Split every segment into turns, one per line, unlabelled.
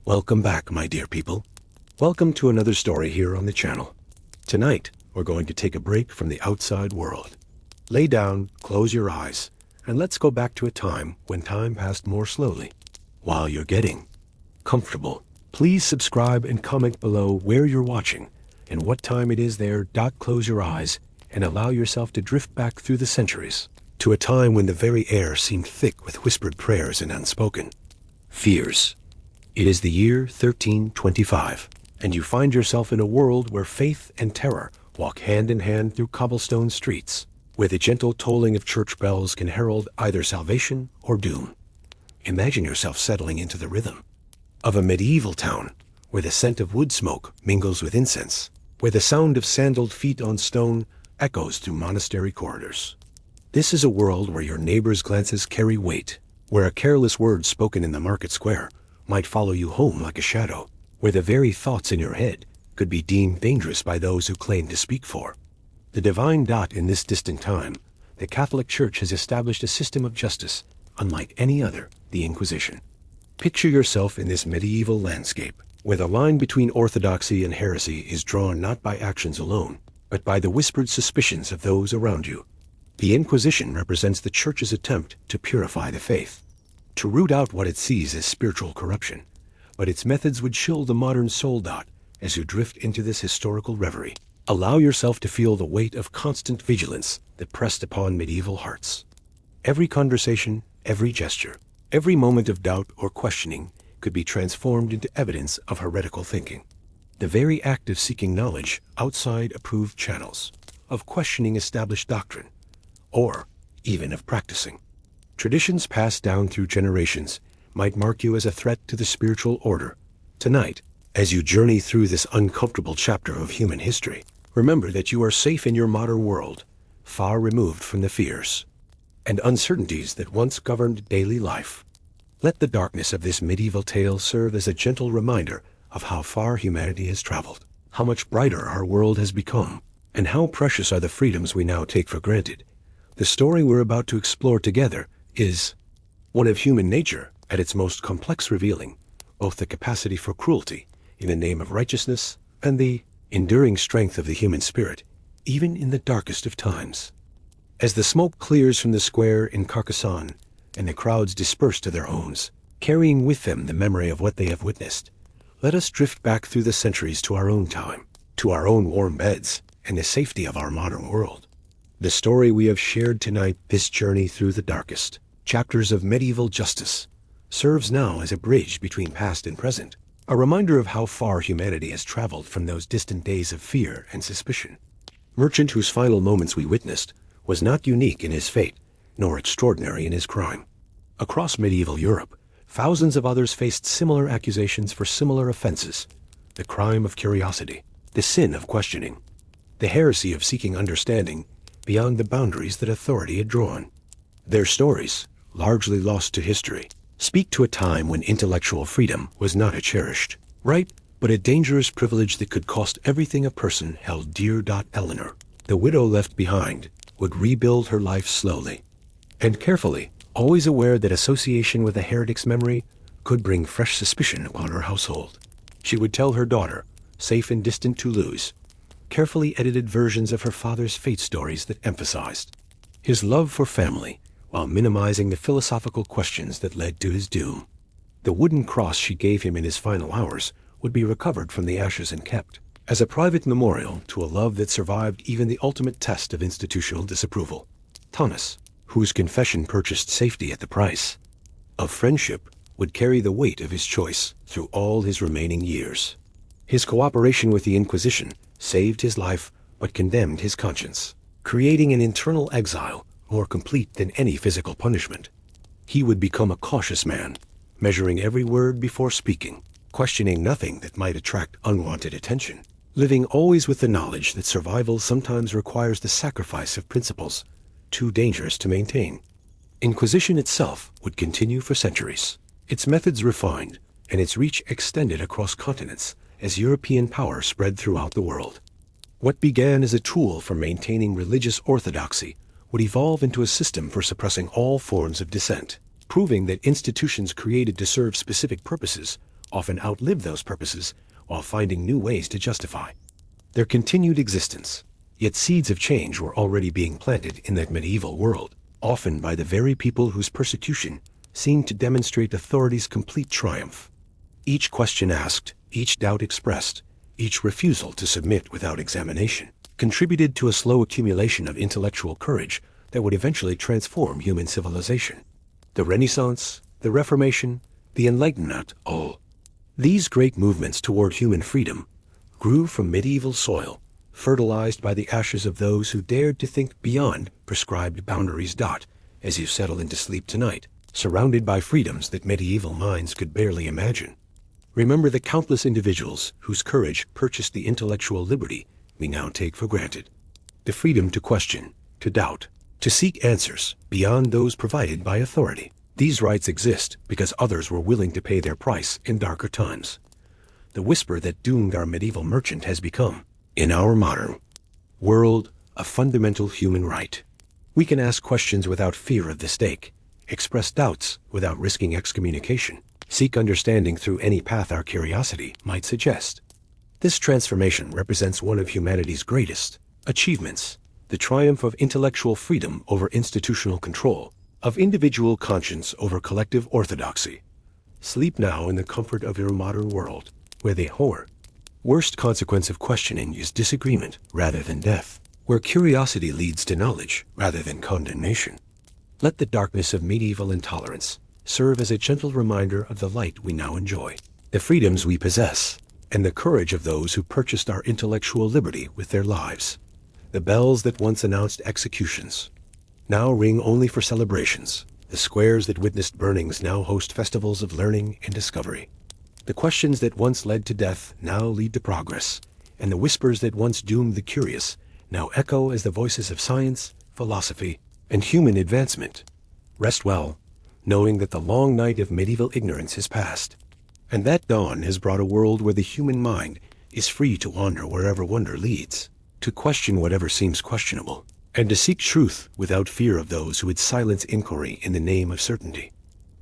Welcome back, my dear people. Welcome to another story here on the channel. Tonight, we're going to take a break from the outside world. Lay down, close your eyes, and let's go back to a time when time passed more slowly. While you're getting comfortable, please subscribe and comment below where you're watching and what time it is there. Close your eyes and allow yourself to drift back through the centuries to a time when the very air seemed thick with whispered prayers and unspoken fears. It is the year 1325, and you find yourself in a world where faith and terror walk hand in hand through cobblestone streets, where the gentle tolling of church bells can herald either salvation or doom. Imagine yourself settling into the rhythm of a medieval town, where the scent of wood smoke mingles with incense, where the sound of sandaled feet on stone echoes through monastery corridors. This is a world where your neighbor's glances carry weight, where a careless word spoken in the market square might follow you home like a shadow, where the very thoughts in your head could be deemed dangerous by those who claim to speak for the divine. In this distant time, the Catholic Church has established a system of justice unlike any other, the Inquisition. Picture yourself in this medieval landscape, where the line between orthodoxy and heresy is drawn not by actions alone, but by the whispered suspicions of those around you. The Inquisition represents the Church's attempt to purify the faith, to root out what it sees as spiritual corruption, but its methods would chill the modern soul. As you drift into this historical reverie, allow yourself to feel the weight of constant vigilance that pressed upon medieval hearts. Every conversation, every gesture, every moment of doubt or questioning could be transformed into evidence of heretical thinking. The very act of seeking knowledge outside approved channels, of questioning established doctrine, or even of practicing traditions passed down through generations might mark you as a threat to the spiritual order. Tonight, as you journey through this uncomfortable chapter of human history, remember that you are safe in your modern world, far removed from the fears and uncertainties that once governed daily life. Let the darkness of this medieval tale serve as a gentle reminder of how far humanity has traveled, how much brighter our world has become, and how precious are the freedoms we now take for granted. The story we're about to explore together is one of human nature at its most complex, revealing both the capacity for cruelty in the name of righteousness and the enduring strength of the human spirit, even in the darkest of times. As the smoke clears from the square in Carcassonne and the crowds disperse to their homes, carrying with them the memory of what they have witnessed, let us drift back through the centuries to our own time, to our own warm beds and the safety of our modern world. The story we have shared tonight, this journey through the darkest chapters of medieval justice, serves now as a bridge between past and present, a reminder of how far humanity has traveled from those distant days of fear and suspicion. Merchant, whose final moments we witnessed, was not unique in his fate, nor extraordinary in his crime. Across medieval Europe, thousands of others faced similar accusations for similar offenses: the crime of curiosity, the sin of questioning, the heresy of seeking understanding beyond the boundaries that authority had drawn. Their stories, largely lost to history, speak to a time when intellectual freedom was not a cherished right, but a dangerous privilege that could cost everything a person held dear. Eleanor, the widow left behind, would rebuild her life slowly and carefully, always aware that association with a heretic's memory could bring fresh suspicion upon her household. She would tell her daughter, safe in distant Toulouse, carefully edited versions of her father's fate stories that emphasized his love for family while minimizing the philosophical questions that led to his doom. The wooden cross she gave him in his final hours would be recovered from the ashes and kept as a private memorial to a love that survived even the ultimate test of institutional disapproval. Thomas, whose confession purchased safety at the price of friendship, would carry the weight of his choice through all his remaining years. His cooperation with the Inquisition saved his life but condemned his conscience, creating an internal exile more complete than any physical punishment. He would become a cautious man, measuring every word before speaking, questioning nothing that might attract unwanted attention, living always with the knowledge that survival sometimes requires the sacrifice of principles too dangerous to maintain. Inquisition itself would continue for centuries, its methods refined and its reach extended across continents as European power spread throughout the world. What began as a tool for maintaining religious orthodoxy would evolve into a system for suppressing all forms of dissent, proving that institutions created to serve specific purposes often outlive those purposes while finding new ways to justify their continued existence. Yet seeds of change were already being planted in that medieval world, often by the very people whose persecution seemed to demonstrate authority's complete triumph. Each question asked, each doubt expressed, each refusal to submit without examination, contributed to a slow accumulation of intellectual courage that would eventually transform human civilization. The Renaissance, the Reformation, the Enlightenment, all these great movements toward human freedom grew from medieval soil, fertilized by the ashes of those who dared to think beyond prescribed boundaries. As you settle into sleep tonight, surrounded by freedoms that medieval minds could barely imagine, remember the countless individuals whose courage purchased the intellectual liberty we now take for granted. The freedom to question, to doubt, to seek answers beyond those provided by authority. These rights exist because others were willing to pay their price in darker times. The whisper that doomed our medieval merchant has become, in our modern world, a fundamental human right. We can ask questions without fear of the stake, express doubts without risking excommunication, seek understanding through any path our curiosity might suggest. This transformation represents one of humanity's greatest achievements, the triumph of intellectual freedom over institutional control, of individual conscience over collective orthodoxy. Sleep now in the comfort of your modern world, where the worst consequence of questioning is disagreement rather than death, where curiosity leads to knowledge rather than condemnation. Let the darkness of medieval intolerance serve as a gentle reminder of the light we now enjoy, the freedoms we possess, and the courage of those who purchased our intellectual liberty with their lives. The bells that once announced executions now ring only for celebrations. The squares that witnessed burnings now host festivals of learning and discovery. The questions that once led to death now lead to progress, and the whispers that once doomed the curious now echo as the voices of science, philosophy, and human advancement. Rest well, knowing that the long night of medieval ignorance is past, and that dawn has brought a world where the human mind is free to wander wherever wonder leads, to question whatever seems questionable, and to seek truth without fear of those who would silence inquiry in the name of certainty.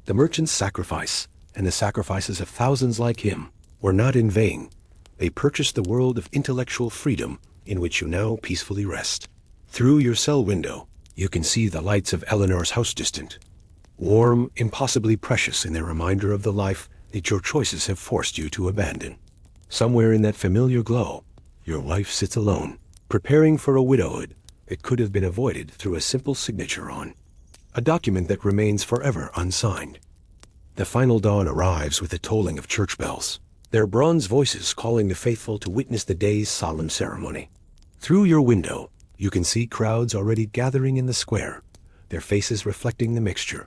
The merchant's sacrifice, and the sacrifices of thousands like him, were not in vain. They purchased the world of intellectual freedom in which you now peacefully rest. Through your cell window, you can see the lights of Eleanor's house distant, warm, impossibly precious in their reminder of the life that your choices have forced you to abandon. Somewhere in that familiar glow, your wife sits alone, preparing for a widowhood that could have been avoided through a simple signature on a document that remains forever unsigned. The final dawn arrives with the tolling of church bells, their bronze voices calling the faithful to witness the day's solemn ceremony. Through your window, you can see crowds already gathering in the square, their faces reflecting the mixture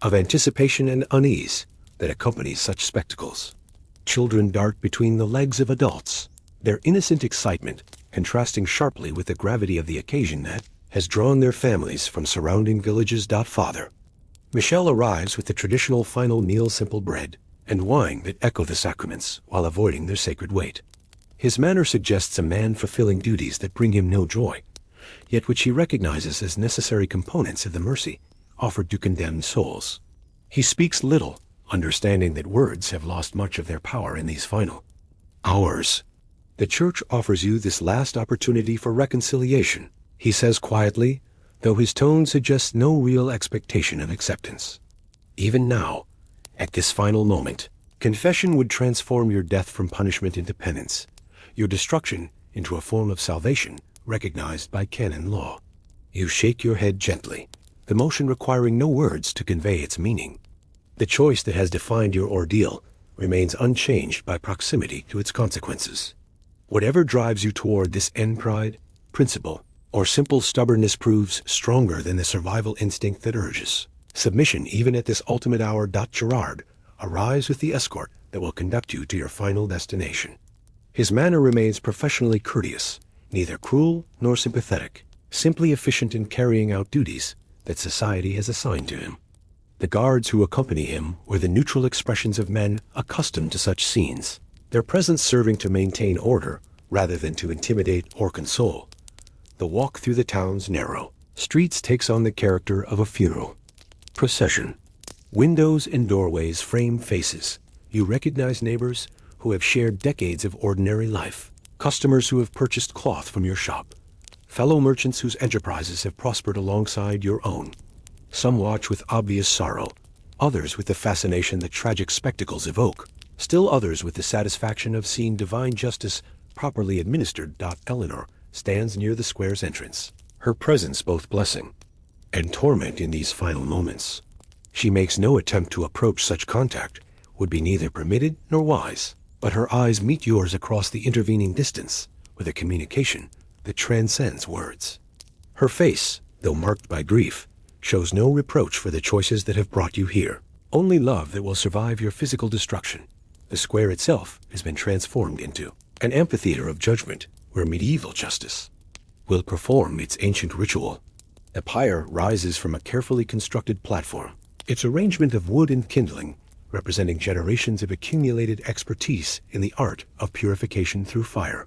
of anticipation and unease that accompanies such spectacles. Children dart between the legs of adults, their innocent excitement contrasting sharply with the gravity of the occasion that has drawn their families from surrounding villages. Father Michel arrives with the traditional final meal, simple bread and wine that echo the sacraments while avoiding their sacred weight. His manner suggests a man fulfilling duties that bring him no joy, yet which he recognizes as necessary components of the mercy offered to condemned souls. He speaks little, understanding that words have lost much of their power in these final hours. The Church offers you this last opportunity for reconciliation, he says quietly, though his tone suggests no real expectation of acceptance. Even now, at this final moment, confession would transform your death from punishment into penance, your destruction into a form of salvation recognized by canon law. You shake your head gently, the motion requiring no words to convey its meaning. The choice that has defined your ordeal remains unchanged by proximity to its consequences. Whatever drives you toward this end, pride, principle, or simple stubbornness proves stronger than the survival instinct that urges submission even at this ultimate hour. Gerard arrives with the escort that will conduct you to your final destination. His manner remains professionally courteous, neither cruel nor sympathetic, simply efficient in carrying out duties that society has assigned to him. The guards who accompany him were the neutral expressions of men accustomed to such scenes, their presence serving to maintain order rather than to intimidate or console. The walk through the town's narrow streets takes on the character of a funeral procession. Windows and doorways frame faces, You recognize neighbors who have shared decades of ordinary life, customers who have purchased cloth from your shop, fellow merchants whose enterprises have prospered alongside your own. Some watch with obvious sorrow, others with the fascination that tragic spectacles evoke, still others with the satisfaction of seeing divine justice properly administered. Eleanor stands near the square's entrance, her presence both blessing and torment in these final moments. She makes no attempt to approach such contact, would be neither permitted nor wise, but her eyes meet yours across the intervening distance with a communication that transcends words. Her face, though marked by grief, shows no reproach for the choices that have brought you here, only love that will survive your physical destruction. The square itself has been transformed into an amphitheater of judgment where medieval justice will perform its ancient ritual. A pyre rises from a carefully constructed platform, its arrangement of wood and kindling representing generations of accumulated expertise in the art of purification through fire.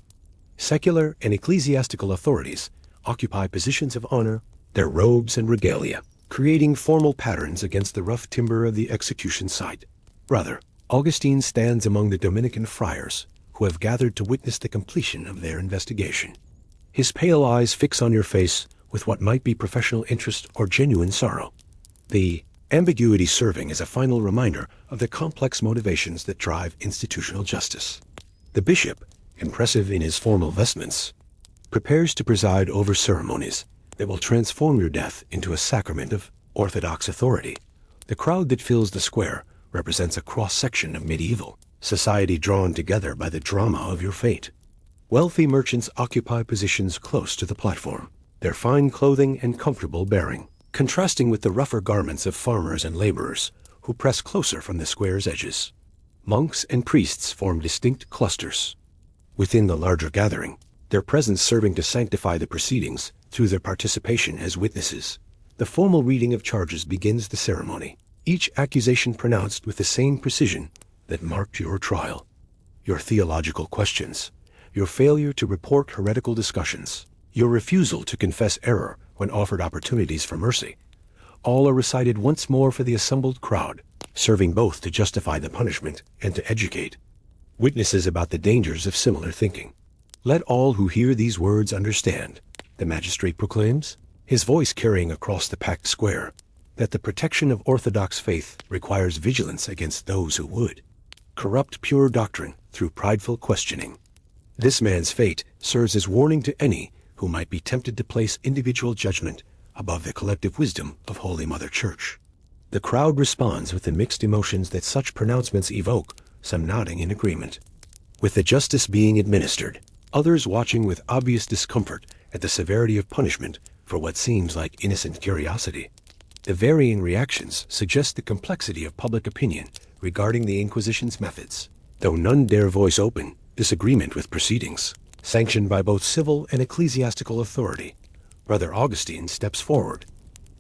Secular and ecclesiastical authorities occupy positions of honor, their robes and regalia, creating formal patterns against the rough timber of the execution site. Brother Augustine stands among the Dominican friars who have gathered to witness the completion of their investigation. His pale eyes fix on your face with what might be professional interest or genuine sorrow, the ambiguity serving as a final reminder of the complex motivations that drive institutional justice. The bishop, impressive in his formal vestments, prepares to preside over ceremonies that will transform your death into a sacrament of orthodox authority. The crowd that fills the square represents a cross-section of medieval society drawn together by the drama of your fate. Wealthy merchants occupy positions close to the platform, their fine clothing and comfortable bearing contrasting with the rougher garments of farmers and laborers who press closer from the square's edges. Monks and priests form distinct clusters within the larger gathering, their presence serving to sanctify the proceedings through their participation as witnesses. The formal reading of charges begins the ceremony, each accusation pronounced with the same precision that marked your trial. Your theological questions, your failure to report heretical discussions, your refusal to confess error when offered opportunities for mercy, all are recited once more for the assembled crowd, serving both to justify the punishment and to educate witnesses about the dangers of similar thinking. Let all who hear these words understand, the magistrate proclaims, his voice carrying across the packed square, that the protection of orthodox faith requires vigilance against those who would corrupt pure doctrine through prideful questioning. This man's fate serves as warning to any who might be tempted to place individual judgment above the collective wisdom of Holy Mother Church. The crowd responds with the mixed emotions that such pronouncements evoke, some nodding in agreement with the justice being administered, others watching with obvious discomfort at the severity of punishment for what seems like innocent curiosity. The varying reactions suggest the complexity of public opinion regarding the Inquisition's methods, though none dare voice open disagreement with proceedings sanctioned by both civil and ecclesiastical authority. Brother Augustine steps forward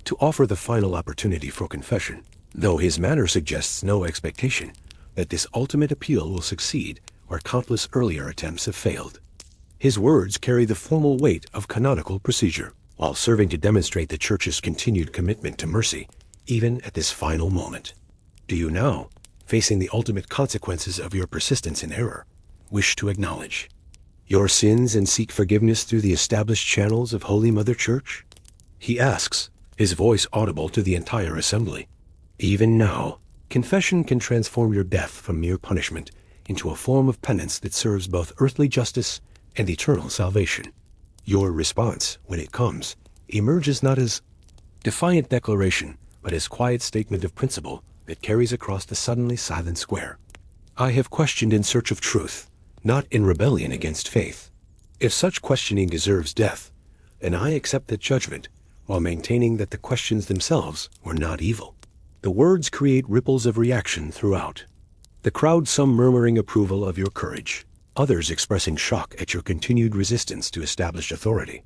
to offer the final opportunity for confession, though his manner suggests no expectation that this ultimate appeal will succeed where countless earlier attempts have failed. His words carry the formal weight of canonical procedure, while serving to demonstrate the Church's continued commitment to mercy, even at this final moment. Do you now, facing the ultimate consequences of your persistence in error, wish to acknowledge your sins and seek forgiveness through the established channels of Holy Mother Church? He asks, his voice audible to the entire assembly. Even now, confession can transform your death from mere punishment into a form of penance that serves both earthly justice and eternal salvation. Your response, when it comes, emerges not as defiant declaration, but as quiet statement of principle that carries across the suddenly silent square. I have questioned in search of truth, not in rebellion against faith. If such questioning deserves death, then I accept that judgment, while maintaining that the questions themselves were not evil. The words create ripples of reaction throughout. The crowd, some murmuring approval of your courage, others expressing shock at your continued resistance to established authority.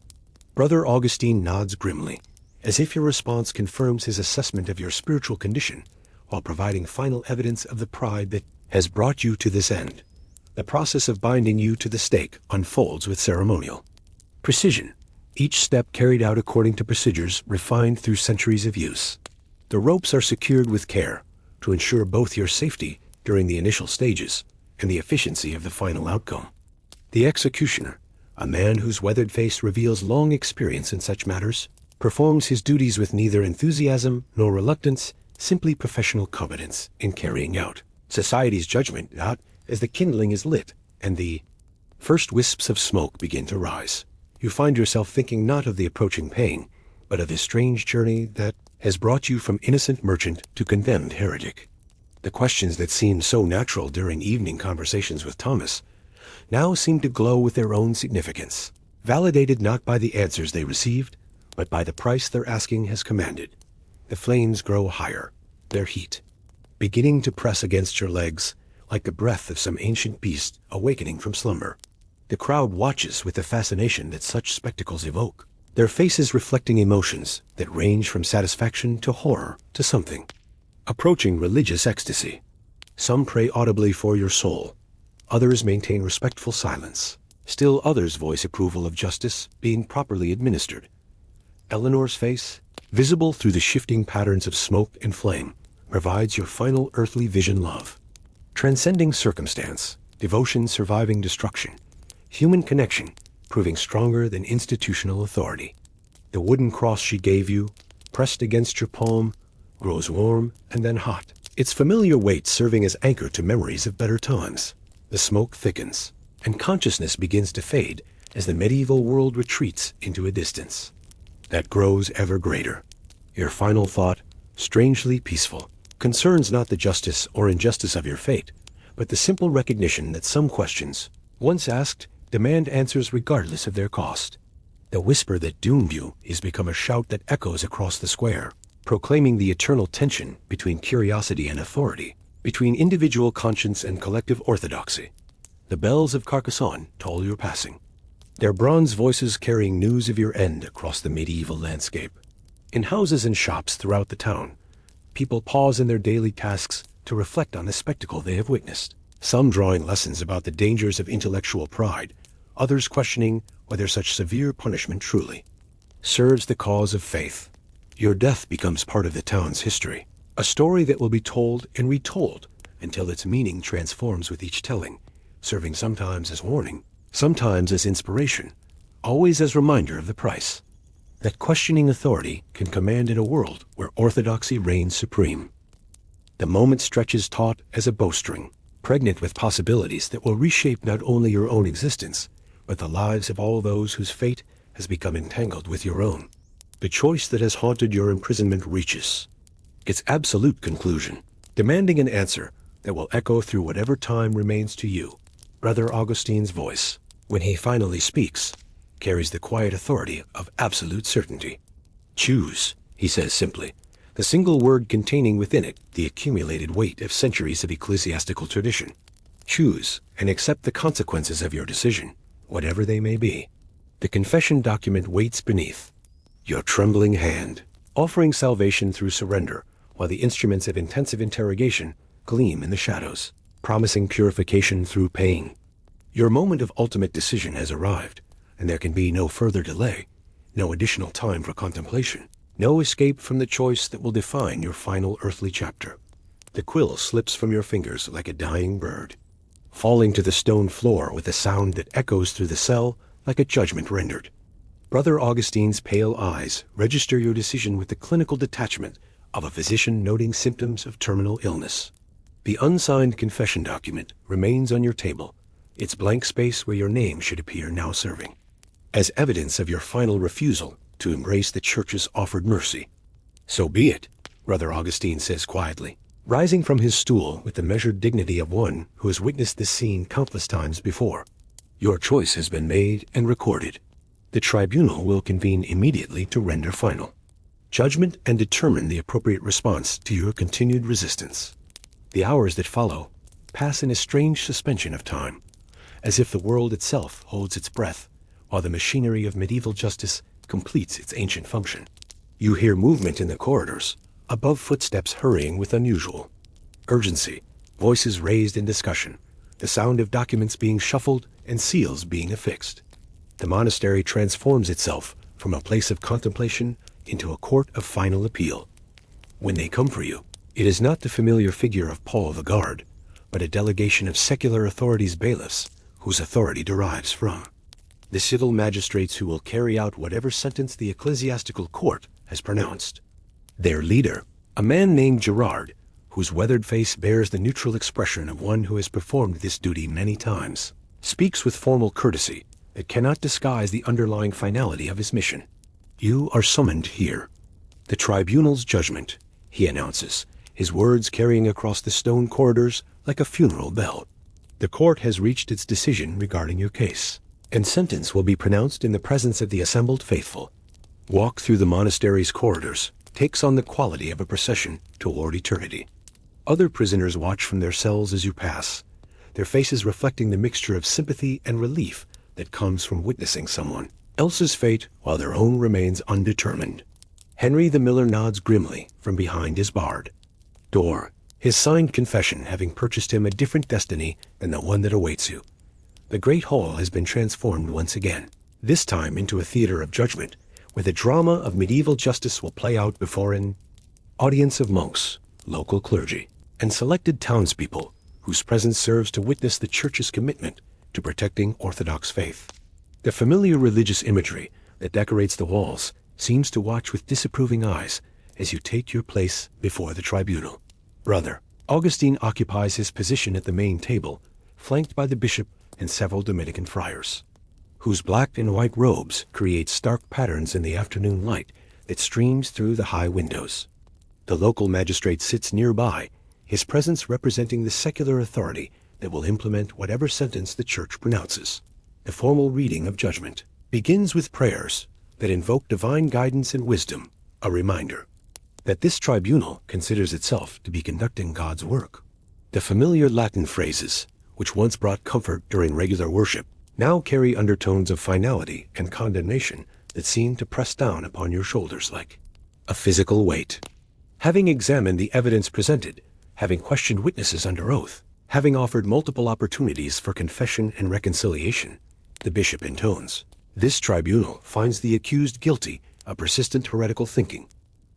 Brother Augustine nods grimly, as if your response confirms his assessment of your spiritual condition, while providing final evidence of the pride that has brought you to this end. The process of binding you to the stake unfolds with ceremonial precision, each step carried out according to procedures refined through centuries of use. The ropes are secured with care to ensure both your safety during the initial stages and the efficiency of the final outcome. The executioner, a man whose weathered face reveals long experience in such matters, performs his duties with neither enthusiasm nor reluctance, simply professional competence in carrying out society's judgment as the kindling is lit and the first wisps of smoke begin to rise. You find yourself thinking not of the approaching pain, but of the strange journey that has brought you from innocent merchant to condemned heretic. The questions that seemed so natural during evening conversations with Thomas now seem to glow with their own significance, validated not by the answers they received, but by the price their asking has commanded. The flames grow higher, their heat beginning to press against your legs like the breath of some ancient beast awakening from slumber. The crowd watches with the fascination that such spectacles evoke, their faces reflecting emotions that range from satisfaction to horror to something approaching religious ecstasy. Some pray audibly for your soul, others maintain respectful silence, still others voice approval of justice being properly administered. Eleanor's face, visible through the shifting patterns of smoke and flame, provides your final earthly vision love. Transcending circumstance, devotion surviving destruction, human connection proving stronger than institutional authority. The wooden cross she gave you, pressed against your palm, grows warm and then hot, its familiar weight serving as anchor to memories of better times. The smoke thickens, and consciousness begins to fade as the medieval world retreats into a distance that grows ever greater. Your final thought, strangely peaceful, concerns not the justice or injustice of your fate, but the simple recognition that some questions, once asked, demand answers regardless of their cost. The whisper that doomed you has become a shout that echoes across the square, proclaiming the eternal tension between curiosity and authority, between individual conscience and collective orthodoxy. The bells of Carcassonne toll your passing, their bronze voices carrying news of your end across the medieval landscape. In houses and shops throughout the town, people pause in their daily tasks to reflect on the spectacle they have witnessed, some drawing lessons about the dangers of intellectual pride, others questioning whether such severe punishment truly serves the cause of faith. Your death becomes part of the town's history, a story that will be told and retold until its meaning transforms with each telling, serving sometimes as warning, sometimes as inspiration, always as reminder of the price that questioning authority can command in a world where orthodoxy reigns supreme. The moment stretches taut as a bowstring, pregnant with possibilities that will reshape not only your own existence, but the lives of all those whose fate has become entangled with your own. The choice that has haunted your imprisonment reaches its absolute conclusion, demanding an answer that will echo through whatever time remains to you. Brother Augustine's voice, when he finally speaks, carries the quiet authority of absolute certainty. Choose, he says simply, the single word containing within it the accumulated weight of centuries of ecclesiastical tradition. Choose and accept the consequences of your decision, whatever they may be. The confession document waits beneath your trembling hand, offering salvation through surrender, while the instruments of intensive interrogation gleam in the shadows, promising purification through pain. Your moment of ultimate decision has arrived, and there can be no further delay, no additional time for contemplation, no escape from the choice that will define your final earthly chapter. The quill slips from your fingers like a dying bird, falling to the stone floor with a sound that echoes through the cell like a judgment rendered. Brother Augustine's pale eyes register your decision with the clinical detachment of a physician noting symptoms of terminal illness. The unsigned confession document remains on your table, its blank space where your name should appear now serving as evidence of your final refusal to embrace the Church's offered mercy. So be it, Brother Augustine says quietly, rising from his stool with the measured dignity of one who has witnessed this scene countless times before. Your choice has been made and recorded. The tribunal will convene immediately to render final judgment and determine the appropriate response to your continued resistance. The hours that follow pass in a strange suspension of time, as if the world itself holds its breath, while the machinery of medieval justice completes its ancient function. You hear movement in the corridors, above footsteps hurrying with unusual urgency, voices raised in discussion, the sound of documents being shuffled and seals being affixed. The monastery transforms itself from a place of contemplation into a court of final appeal. When they come for you, it is not the familiar figure of Paul the guard, but a delegation of secular authorities' bailiffs, whose authority derives from the civil magistrates who will carry out whatever sentence the ecclesiastical court has pronounced. Their leader, a man named Gerard, whose weathered face bears the neutral expression of one who has performed this duty many times, speaks with formal courtesy that cannot disguise the underlying finality of his mission. You are summoned here. The tribunal's judgment, he announces, his words carrying across the stone corridors like a funeral bell. The court has reached its decision regarding your case, and sentence will be pronounced in the presence of the assembled faithful. Walk through the monastery's corridors takes on the quality of a procession toward eternity. Other prisoners watch from their cells as you pass, their faces reflecting the mixture of sympathy and relief that comes from witnessing someone else's fate while their own remains undetermined. Henry the miller nods grimly from behind his barred door, his signed confession having purchased him a different destiny than the one that awaits you. The great hall has been transformed once again, this time into a theater of judgment, where the drama of medieval justice will play out before an audience of monks, local clergy, and selected townspeople whose presence serves to witness the Church's commitment to protecting Orthodox faith. The familiar religious imagery that decorates the walls seems to watch with disapproving eyes as you take your place before the tribunal. Brother Augustine occupies his position at the main table, flanked by the bishop and several Dominican friars, whose black and white robes create stark patterns in the afternoon light that streams through the high windows. The local magistrate sits nearby, his presence representing the secular authority that will implement whatever sentence the Church pronounces. The formal reading of judgment begins with prayers that invoke divine guidance and wisdom, a reminder that this tribunal considers itself to be conducting God's work. The familiar Latin phrases, which once brought comfort during regular worship, now carry undertones of finality and condemnation that seem to press down upon your shoulders like a physical weight. Having examined the evidence presented, having questioned witnesses under oath, having offered multiple opportunities for confession and reconciliation, the bishop intones, this tribunal finds the accused guilty of persistent heretical thinking,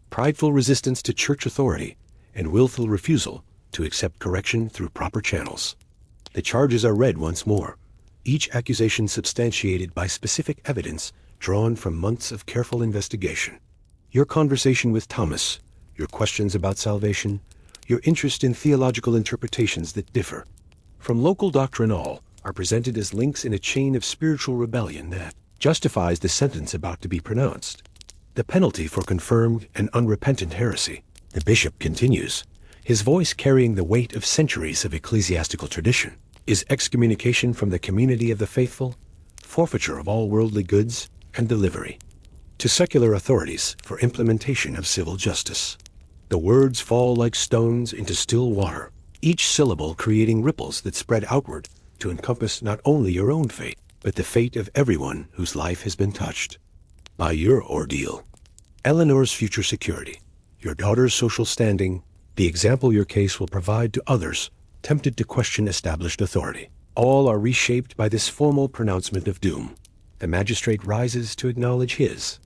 prideful resistance to church authority, and willful refusal to accept correction through proper channels. The charges are read once more, each accusation substantiated by specific evidence drawn from months of careful investigation. Your conversation with Thomas, your questions about salvation, your interest in theological interpretations that differ from local doctrine all are presented as links in a chain of spiritual rebellion that justifies the sentence about to be pronounced. The penalty for confirmed and unrepentant heresy, the bishop continues, his voice carrying the weight of centuries of ecclesiastical tradition, is excommunication from the community of the faithful, forfeiture of all worldly goods, and delivery to secular authorities for implementation of civil justice. The words fall like stones into still water, each syllable creating ripples that spread outward to encompass not only your own fate, but the fate of everyone whose life has been touched by your ordeal. Eleanor's future security, your daughter's social standing, the example your case will provide to others tempted to question established authority, all are reshaped by this formal pronouncement of doom. The magistrate rises to acknowledge his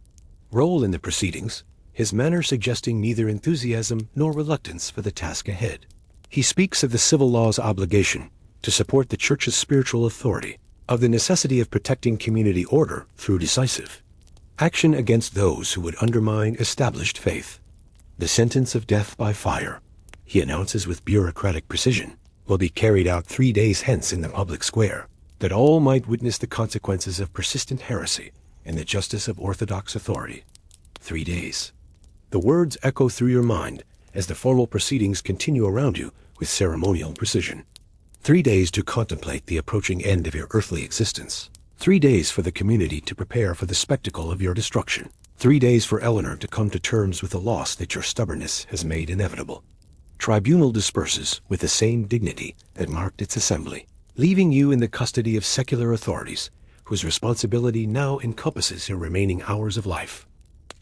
role in the proceedings, his manner suggesting neither enthusiasm nor reluctance for the task ahead. He speaks of the civil law's obligation to support the Church's spiritual authority, of the necessity of protecting community order through decisive action against those who would undermine established faith. The sentence of death by fire, he announces with bureaucratic precision, will be carried out 3 days hence in the public square, that all might witness the consequences of persistent heresy and the justice of orthodox authority. 3 days. The words echo through your mind as the formal proceedings continue around you with ceremonial precision. 3 days to contemplate the approaching end of your earthly existence. 3 days for the community to prepare for the spectacle of your destruction. 3 days for Eleanor to come to terms with the loss that your stubbornness has made inevitable. Tribunal disperses with the same dignity that marked its assembly, leaving you in the custody of secular authorities, whose responsibility now encompasses your remaining hours of life.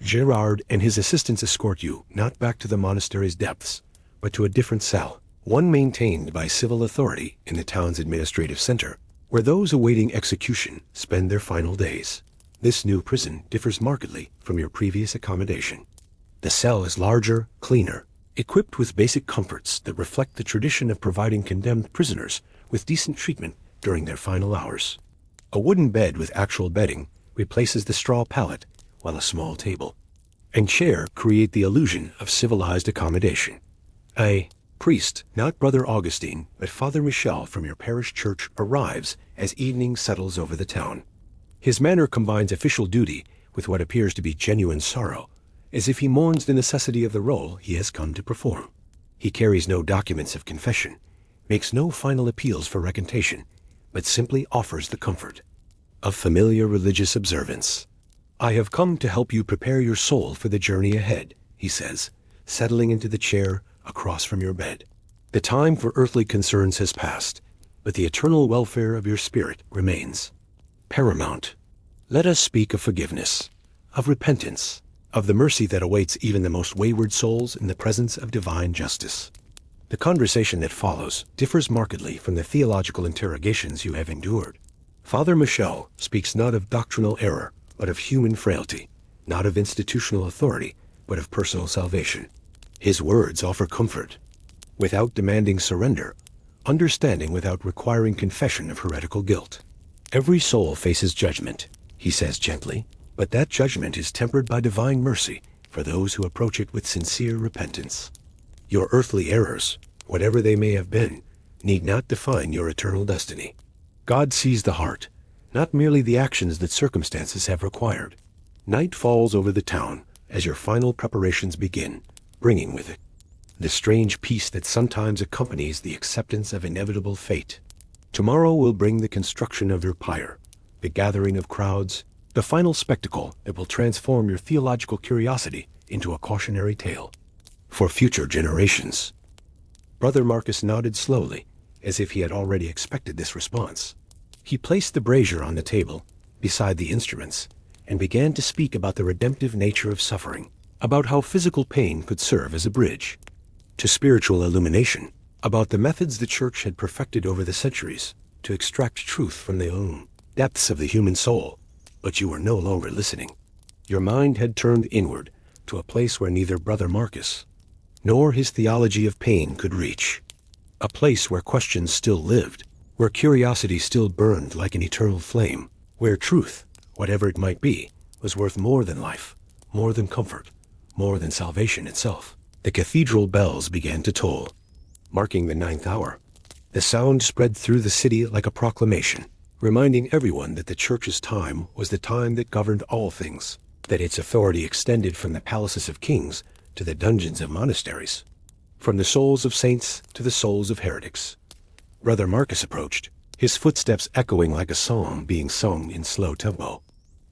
Gerard and his assistants escort you not back to the monastery's depths, but to a different cell, one maintained by civil authority in the town's administrative center, where those awaiting execution spend their final days. This new prison differs markedly from your previous accommodation. The cell is larger, cleaner, equipped with basic comforts that reflect the tradition of providing condemned prisoners with decent treatment during their final hours. A wooden bed with actual bedding replaces the straw pallet, while a small table and chair create the illusion of civilized accommodation. A priest, not Brother Augustine, but Father Michel from your parish church, arrives as evening settles over the town. His manner combines official duty with what appears to be genuine sorrow, as if he mourns the necessity of the role he has come to perform. He carries no documents of confession, makes no final appeals for recantation, but simply offers the comfort of familiar religious observance. "I have come to help you prepare your soul for the journey ahead," he says, settling into the chair across from your bed. "The time for earthly concerns has passed, but the eternal welfare of your spirit remains paramount. Let us speak of forgiveness, of repentance, of the mercy that awaits even the most wayward souls in the presence of divine justice." The conversation that follows differs markedly from the theological interrogations you have endured. Father Michel speaks not of doctrinal error, but of human frailty, not of institutional authority, but of personal salvation. His words offer comfort, without demanding surrender, understanding without requiring confession of heretical guilt. "Every soul faces judgment," he says gently, "but that judgment is tempered by divine mercy for those who approach it with sincere repentance. Your earthly errors, whatever they may have been, need not define your eternal destiny. God sees the heart, not merely the actions that circumstances have required." Night falls over the town as your final preparations begin, bringing with it the strange peace that sometimes accompanies the acceptance of inevitable fate. Tomorrow will bring the construction of your pyre, the gathering of crowds, the final spectacle that will transform your theological curiosity into a cautionary tale for future generations. Brother Marcus nodded slowly, as if he had already expected this response. He placed the brazier on the table, beside the instruments, and began to speak about the redemptive nature of suffering, about how physical pain could serve as a bridge to spiritual illumination, about the methods the Church had perfected over the centuries to extract truth from the depths of the human soul. But you were no longer listening. Your mind had turned inward to a place where neither Brother Marcus nor his theology of pain could reach, a place where questions still lived, where curiosity still burned like an eternal flame, where truth, whatever it might be, was worth more than life, more than comfort, more than salvation itself. The cathedral bells began to toll, marking the 9th hour. The sound spread through the city like a proclamation, reminding everyone that the Church's time was the time that governed all things, that its authority extended from the palaces of kings to the dungeons of monasteries, from the souls of saints to the souls of heretics. Brother Marcus approached, his footsteps echoing like a psalm being sung in slow tempo.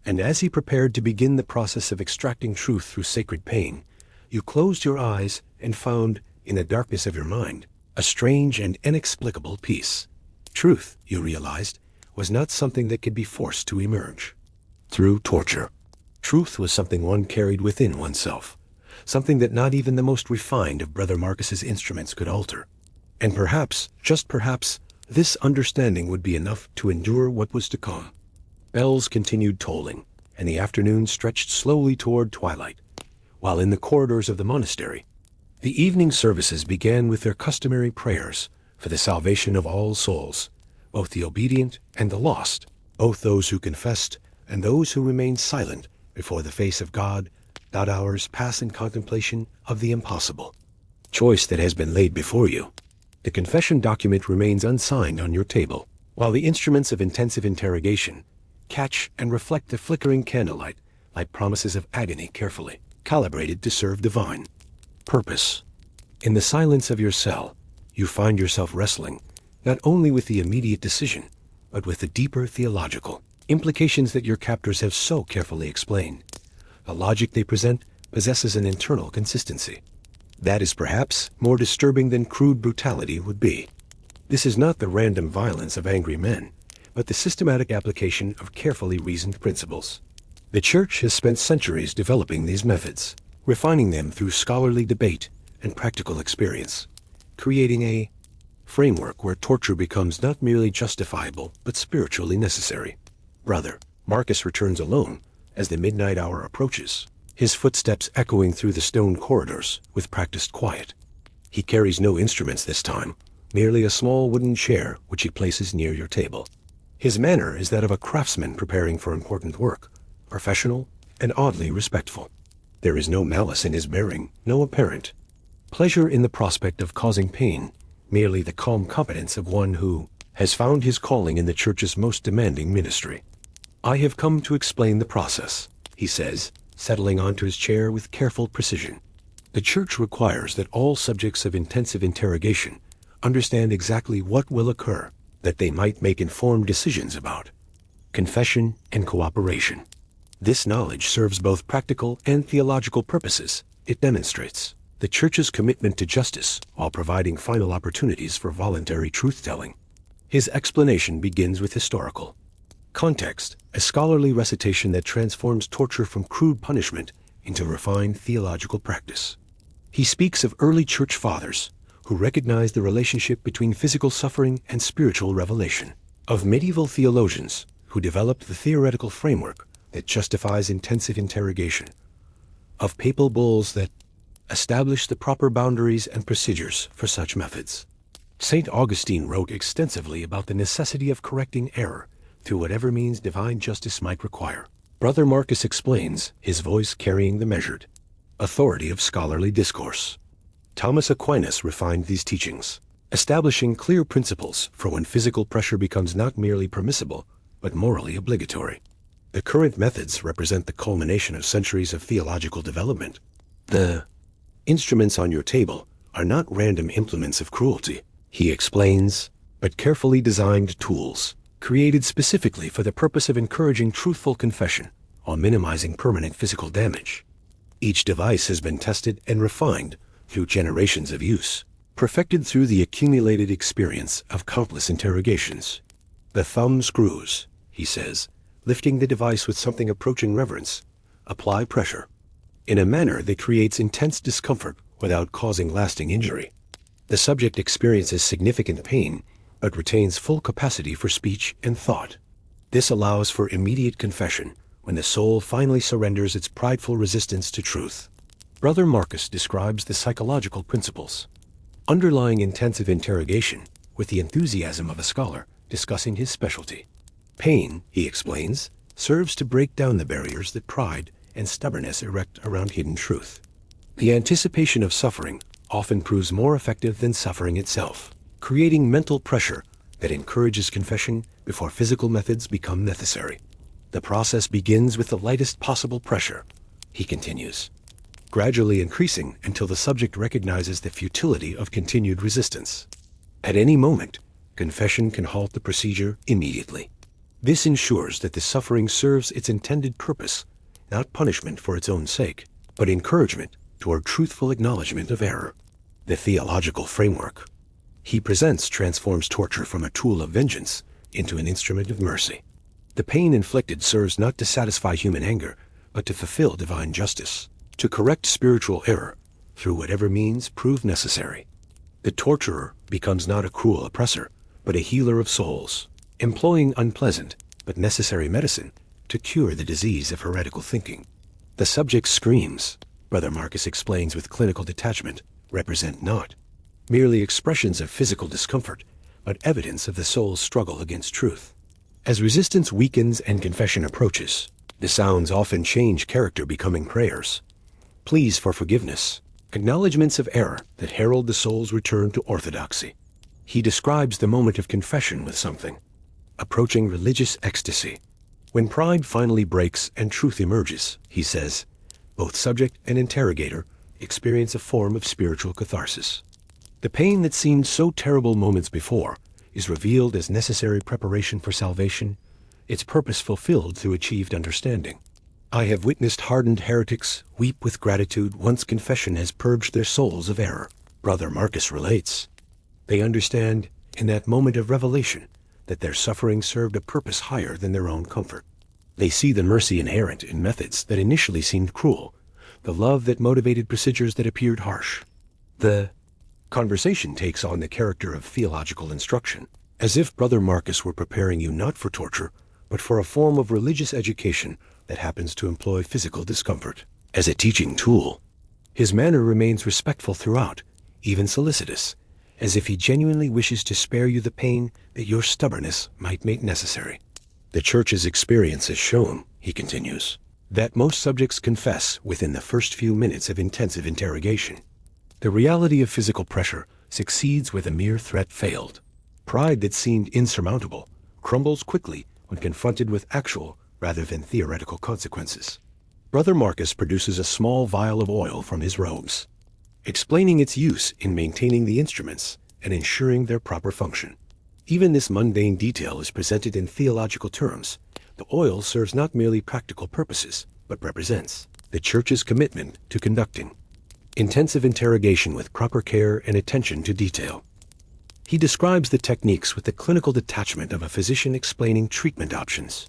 And as he prepared to begin the process of extracting truth through sacred pain, you closed your eyes and found, in the darkness of your mind, a strange and inexplicable peace. Truth, you realized, was not something that could be forced to emerge through torture. Truth was something one carried within oneself, something that not even the most refined of Brother Marcus's instruments could alter. And perhaps, just perhaps, this understanding would be enough to endure what was to come. Bells continued tolling, and the afternoon stretched slowly toward twilight, while in the corridors of the monastery, the evening services began with their customary prayers for the salvation of all souls, both the obedient and the lost, both those who confessed and those who remained silent before the face of God. That hours pass in contemplation of the impossible choice that has been laid before you. The confession document remains unsigned on your table, while the instruments of intensive interrogation catch and reflect the flickering candlelight like promises of agony carefully calibrated to serve divine purpose. In the silence of your cell, you find yourself wrestling not only with the immediate decision, but with the deeper theological implications that your captors have so carefully explained. The logic they present possesses an internal consistency that is perhaps more disturbing than crude brutality would be. This is not the random violence of angry men, but the systematic application of carefully reasoned principles. The Church has spent centuries developing these methods, refining them through scholarly debate and practical experience, creating a framework where torture becomes not merely justifiable, but spiritually necessary. Brother Marcus returns alone as the midnight hour approaches. his footsteps echoing through the stone corridors with practiced quiet. He carries no instruments this time, merely a small wooden chair which he places near your table. His manner is that of a craftsman preparing for important work, professional and oddly respectful. There is no malice in his bearing, no apparent pleasure in the prospect of causing pain, merely the calm competence of one who has found his calling in the church's most demanding ministry. "I have come to explain the process," he says, settling onto his chair with careful precision. "The church requires that all subjects of intensive interrogation understand exactly what will occur, that they might make informed decisions about confession and cooperation. This knowledge serves both practical and theological purposes. It demonstrates the church's commitment to justice while providing final opportunities for voluntary truth-telling." His explanation begins with historical context, a scholarly recitation that transforms torture from crude punishment into refined theological practice. He speaks of early church fathers who recognized the relationship between physical suffering and spiritual revelation, of medieval theologians who developed the theoretical framework that justifies intensive interrogation, of papal bulls that establish the proper boundaries and procedures for such methods. St. Augustine wrote extensively about the necessity of correcting error through whatever means divine justice might require. Brother Marcus explains, his voice carrying the measured authority of scholarly discourse. Thomas Aquinas refined these teachings, establishing clear principles for when physical pressure becomes not merely permissible, but morally obligatory. The current methods represent the culmination of centuries of theological development. The instruments on your table are not random implements of cruelty, he explains, but carefully designed tools, created specifically for the purpose of encouraging truthful confession while minimizing permanent physical damage. Each device has been tested and refined through generations of use, perfected through the accumulated experience of countless interrogations. "The thumb screws," he says, lifting the device with something approaching reverence, "apply pressure in a manner that creates intense discomfort without causing lasting injury. The subject experiences significant pain, but retains full capacity for speech and thought. This allows for immediate confession when the soul finally surrenders its prideful resistance to truth." Brother Marcus describes the psychological principles underlying intensive interrogation with the enthusiasm of a scholar discussing his specialty. Pain, he explains, serves to break down the barriers that pride and stubbornness erect around hidden truth. The anticipation of suffering often proves more effective than suffering itself, creating mental pressure that encourages confession before physical methods become necessary. "The process begins with the lightest possible pressure," he continues, gradually increasing until the subject recognizes the futility of continued resistance. At any moment, confession can halt the procedure immediately. This ensures that the suffering serves its intended purpose, not punishment for its own sake, but encouragement toward truthful acknowledgement of error. The theological framework he presents transforms torture from a tool of vengeance into an instrument of mercy. The pain inflicted serves not to satisfy human anger, but to fulfill divine justice, to correct spiritual error through whatever means prove necessary. The torturer becomes not a cruel oppressor, but a healer of souls, employing unpleasant but necessary medicine to cure the disease of heretical thinking. "The subject's screams," Brother Marcus explains with clinical detachment, represent not merely expressions of physical discomfort, but evidence of the soul's struggle against truth. As resistance weakens and confession approaches, the sounds often change character, becoming prayers, pleas for forgiveness, acknowledgments of error that herald the soul's return to orthodoxy. He describes the moment of confession with something approaching religious ecstasy. "When pride finally breaks and truth emerges," he says, "both subject and interrogator experience a form of spiritual catharsis. The pain that seemed so terrible moments before is revealed as necessary preparation for salvation, its purpose fulfilled through achieved understanding. I have witnessed hardened heretics weep with gratitude once confession has purged their souls of error," Brother Marcus relates. They understand, in that moment of revelation, that their suffering served a purpose higher than their own comfort. They see the mercy inherent in methods that initially seemed cruel, the love that motivated procedures that appeared harsh. The conversation takes on the character of theological instruction, as if Brother Marcus were preparing you not for torture, but for a form of religious education that happens to employ physical discomfort. as a teaching tool. His manner remains respectful throughout, even solicitous, as if he genuinely wishes to spare you the pain that your stubbornness might make necessary. The Church's experience has shown, he continues, that most subjects confess within the first few minutes of intensive interrogation. The reality of physical pressure succeeds where the mere threat failed. Pride that seemed insurmountable crumbles quickly when confronted with actual rather than theoretical consequences. Brother Marcus produces a small vial of oil from his robes, explaining its use in maintaining the instruments and ensuring their proper function. Even this mundane detail is presented in theological terms. The oil serves not merely practical purposes, but represents the Church's commitment to conducting intensive interrogation with proper care and attention to detail. He describes the techniques with the clinical detachment of a physician explaining treatment options.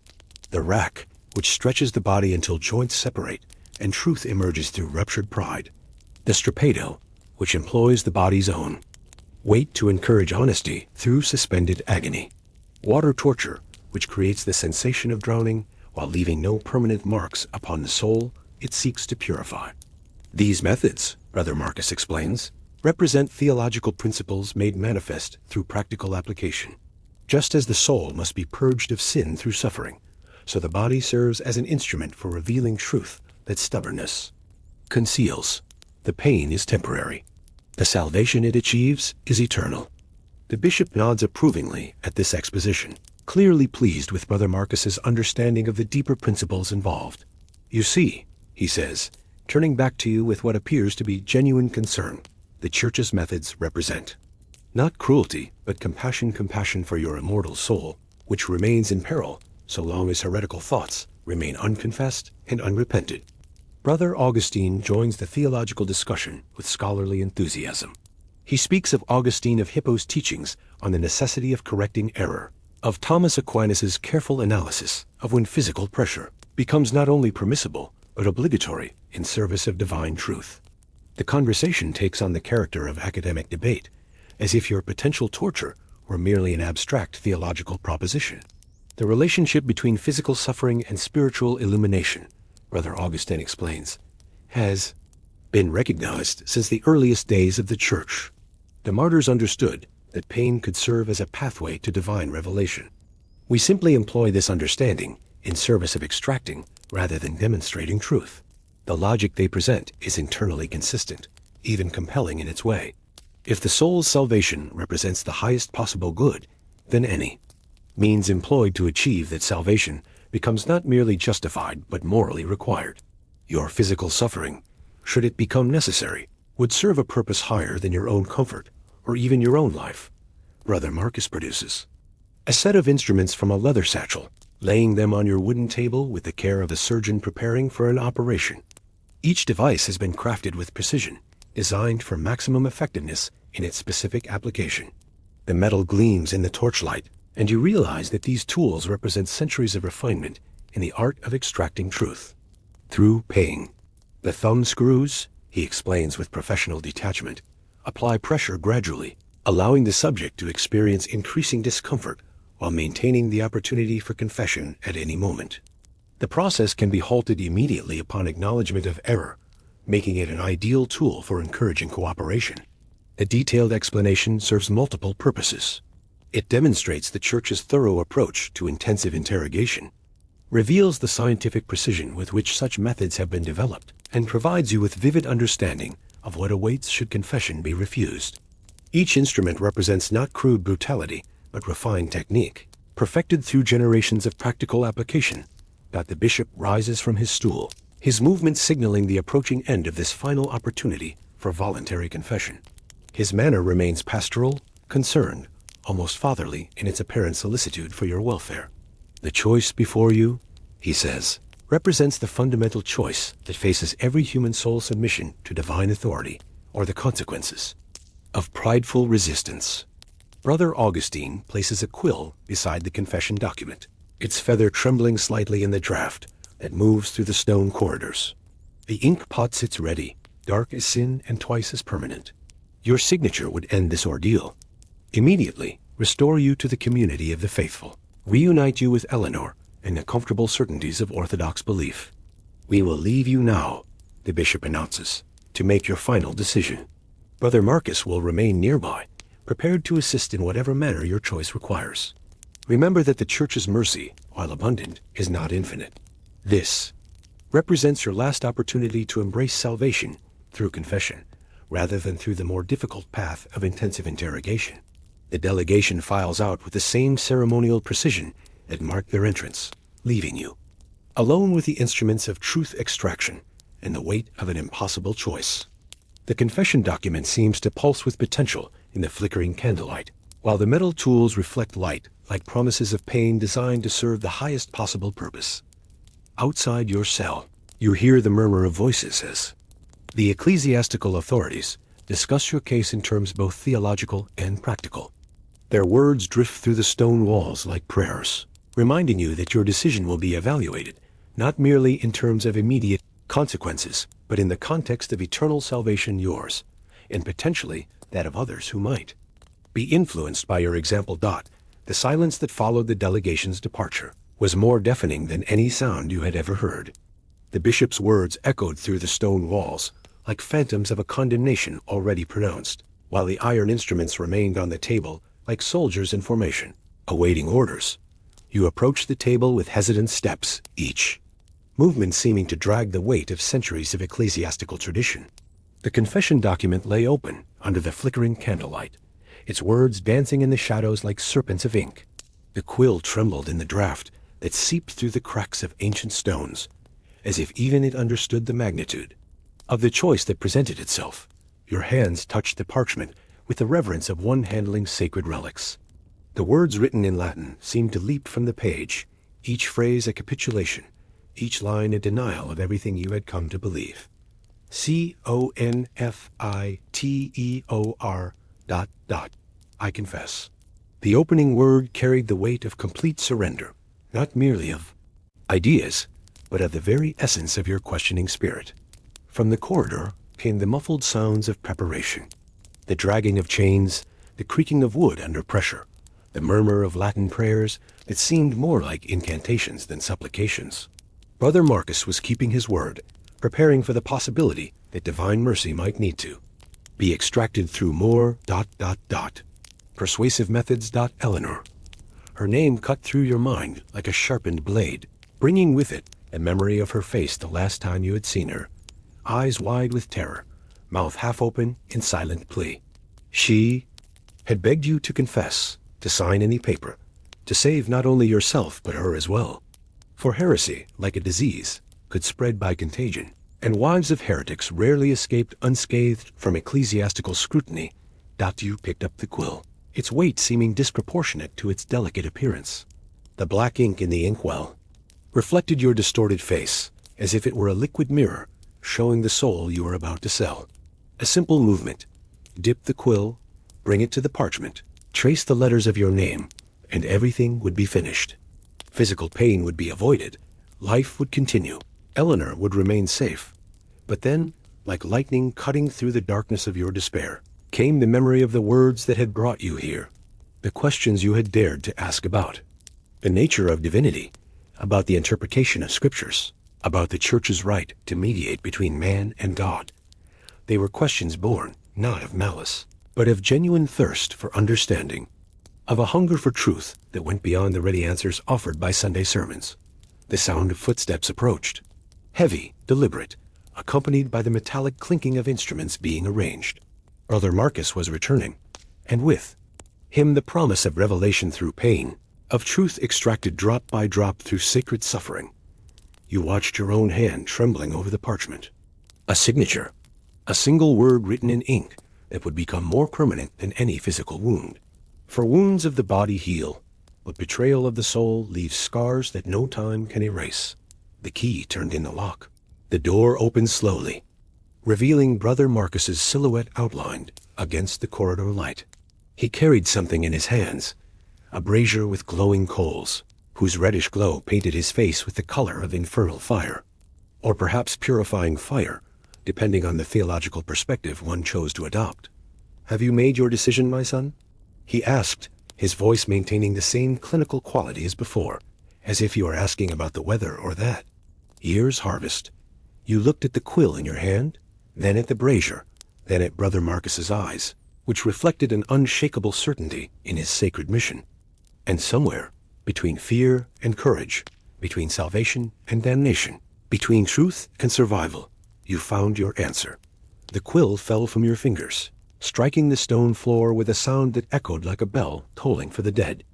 The rack, which stretches the body until joints separate and truth emerges through ruptured pride. The strapado, which employs the body's own weight to encourage honesty through suspended agony. Water torture, which creates the sensation of drowning while leaving no permanent marks upon the soul it seeks to purify. These methods, Brother Marcus explains, represent theological principles made manifest through practical application. Just as the soul must be purged of sin through suffering, so the body serves as an instrument for revealing truth that stubbornness conceals. The pain is temporary. The salvation it achieves is eternal. The bishop nods approvingly at this exposition, clearly pleased with Brother Marcus's understanding of the deeper principles involved. You see, he says, turning back to you with what appears to be genuine concern, the Church's methods represent not cruelty, but compassion for your immortal soul, which remains in peril so long as heretical thoughts remain unconfessed and unrepented. Brother Augustine joins the theological discussion with scholarly enthusiasm. He speaks of Augustine of Hippo's teachings on the necessity of correcting error, of Thomas Aquinas's careful analysis of when physical pressure becomes not only permissible, but obligatory in service of divine truth. The conversation takes on the character of academic debate, as if your potential torture were merely an abstract theological proposition. The relationship between physical suffering and spiritual illumination, Brother Augustine explains, has been recognized since the earliest days of the Church. The martyrs understood that pain could serve as a pathway to divine revelation. We simply employ this understanding in service of extracting rather than demonstrating truth. The logic they present is internally consistent, even compelling in its way. If the soul's salvation represents the highest possible good, then any means employed to achieve that salvation becomes not merely justified but morally required. Your physical suffering, should it become necessary, would serve a purpose higher than your own comfort or even your own life. Brother Marcus produces a set of instruments from a leather satchel, laying them on your wooden table with the care of a surgeon preparing for an operation. Each device has been crafted with precision, designed for maximum effectiveness in its specific application. The metal gleams in the torchlight, and you realize that these tools represent centuries of refinement in the art of extracting truth through pain. The thumb screws, he explains with professional detachment, apply pressure gradually, allowing the subject to experience increasing discomfort while maintaining the opportunity for confession at any moment. The process can be halted immediately upon acknowledgement of error, making it an ideal tool for encouraging cooperation. A detailed explanation serves multiple purposes. It demonstrates the Church's thorough approach to intensive interrogation, reveals the scientific precision with which such methods have been developed, and provides you with vivid understanding of what awaits should confession be refused. Each instrument represents not crude brutality, but refined technique, perfected through generations of practical application. The bishop rises from his stool, his movement signaling the approaching end of this final opportunity for voluntary confession. His manner remains pastoral, concerned, almost fatherly in its apparent solicitude for your welfare. The choice before you, he says, represents the fundamental choice that faces every human soul's submission to divine authority, or the consequences of prideful resistance. Brother Augustine places a quill beside the confession document, its feather trembling slightly in the draft that moves through the stone corridors. The ink pot sits ready, dark as sin and twice as permanent. Your signature would end this ordeal, immediately restore you to the community of the faithful, reunite you with Eleanor and the comfortable certainties of Orthodox belief. We will leave you now the bishop announces, to make your final decision. Brother Marcus will remain nearby, prepared to assist in whatever manner your choice requires. Remember that the Church's mercy, while abundant, is not infinite. This represents your last opportunity to embrace salvation through confession, rather than through the more difficult path of intensive interrogation. The delegation files out with the same ceremonial precision that marked their entrance, leaving you alone with the instruments of truth extraction and the weight of an impossible choice. The confession document seems to pulse with potential in the flickering candlelight, while the metal tools reflect light like promises of pain designed to serve the highest possible purpose. Outside your cell, you hear the murmur of voices as the ecclesiastical authorities discuss your case in terms both theological and practical. Their words drift through the stone walls like prayers, reminding you that your decision will be evaluated, not merely in terms of immediate consequences, but in the context of eternal salvation yours, and potentially that of others who might be influenced by your example. The silence that followed the delegation's departure was more deafening than any sound you had ever heard. The bishop's words echoed through the stone walls, like phantoms of a condemnation already pronounced, while the iron instruments remained on the table like soldiers in formation, awaiting orders. You approached the table with hesitant steps, each movement seeming to drag the weight of centuries of ecclesiastical tradition. The confession document lay open under the flickering candlelight, its words dancing in the shadows like serpents of ink. The quill trembled in the draft that seeped through the cracks of ancient stones, as if even it understood the magnitude of the choice that presented itself. Your hands touched the parchment with the reverence of one handling sacred relics. The words written in Latin seemed to leap from the page, each phrase a capitulation, each line a denial of everything you had come to believe. CONFITEOR ... I confess. The opening word carried the weight of complete surrender, not merely of ideas, but of the very essence of your questioning spirit. From the corridor came the muffled sounds of preparation, the dragging of chains, the creaking of wood under pressure, the murmur of Latin prayers that seemed more like incantations than supplications. Brother Marcus was keeping his word, preparing for the possibility that divine mercy might need to be extracted through more ... persuasive methods. Eleanor. Her name cut through your mind like a sharpened blade, bringing with it a memory of her face the last time you had seen her, eyes wide with terror, mouth half open in silent plea. She had begged you to confess, to sign any paper, to save not only yourself but her as well. For heresy, like a disease, could spread by contagion, and wives of heretics rarely escaped unscathed from ecclesiastical scrutiny. You picked up the quill, its weight seeming disproportionate to its delicate appearance. The black ink in the inkwell reflected your distorted face, as if it were a liquid mirror, showing the soul you were about to sell. A simple movement. Dip the quill, bring it to the parchment, trace the letters of your name, and everything would be finished. Physical pain would be avoided. Life would continue. Eleanor would remain safe. But then, like lightning cutting through the darkness of your despair, came the memory of the words that had brought you here, the questions you had dared to ask about the nature of divinity, about the interpretation of scriptures, about the Church's right to mediate between man and God. They were questions born not of malice, but of genuine thirst for understanding, of a hunger for truth that went beyond the ready answers offered by Sunday sermons. The sound of footsteps approached, heavy, deliberate, accompanied by the metallic clinking of instruments being arranged. Brother Marcus was returning, and with him the promise of revelation through pain, of truth extracted drop by drop through sacred suffering. You watched your own hand trembling over the parchment. A signature, a single word written in ink that would become more permanent than any physical wound. For wounds of the body heal, but betrayal of the soul leaves scars that no time can erase. The key turned in the lock. The door opened slowly, revealing Brother Marcus's silhouette outlined against the corridor light. He carried something in his hands, a brazier with glowing coals, whose reddish glow painted his face with the color of infernal fire, or perhaps purifying fire, depending on the theological perspective one chose to adopt. "Have you made your decision, my son?" he asked, his voice maintaining the same clinical quality as before, as if he were asking about the weather or that. "Year's harvest. You looked at the quill in your hand, then at the brazier, then at Brother Marcus's eyes, which reflected an unshakable certainty in his sacred mission. And somewhere, between fear and courage, between salvation and damnation, between truth and survival, you found your answer. The quill fell from your fingers, striking the stone floor with a sound that echoed like a bell tolling for the dead,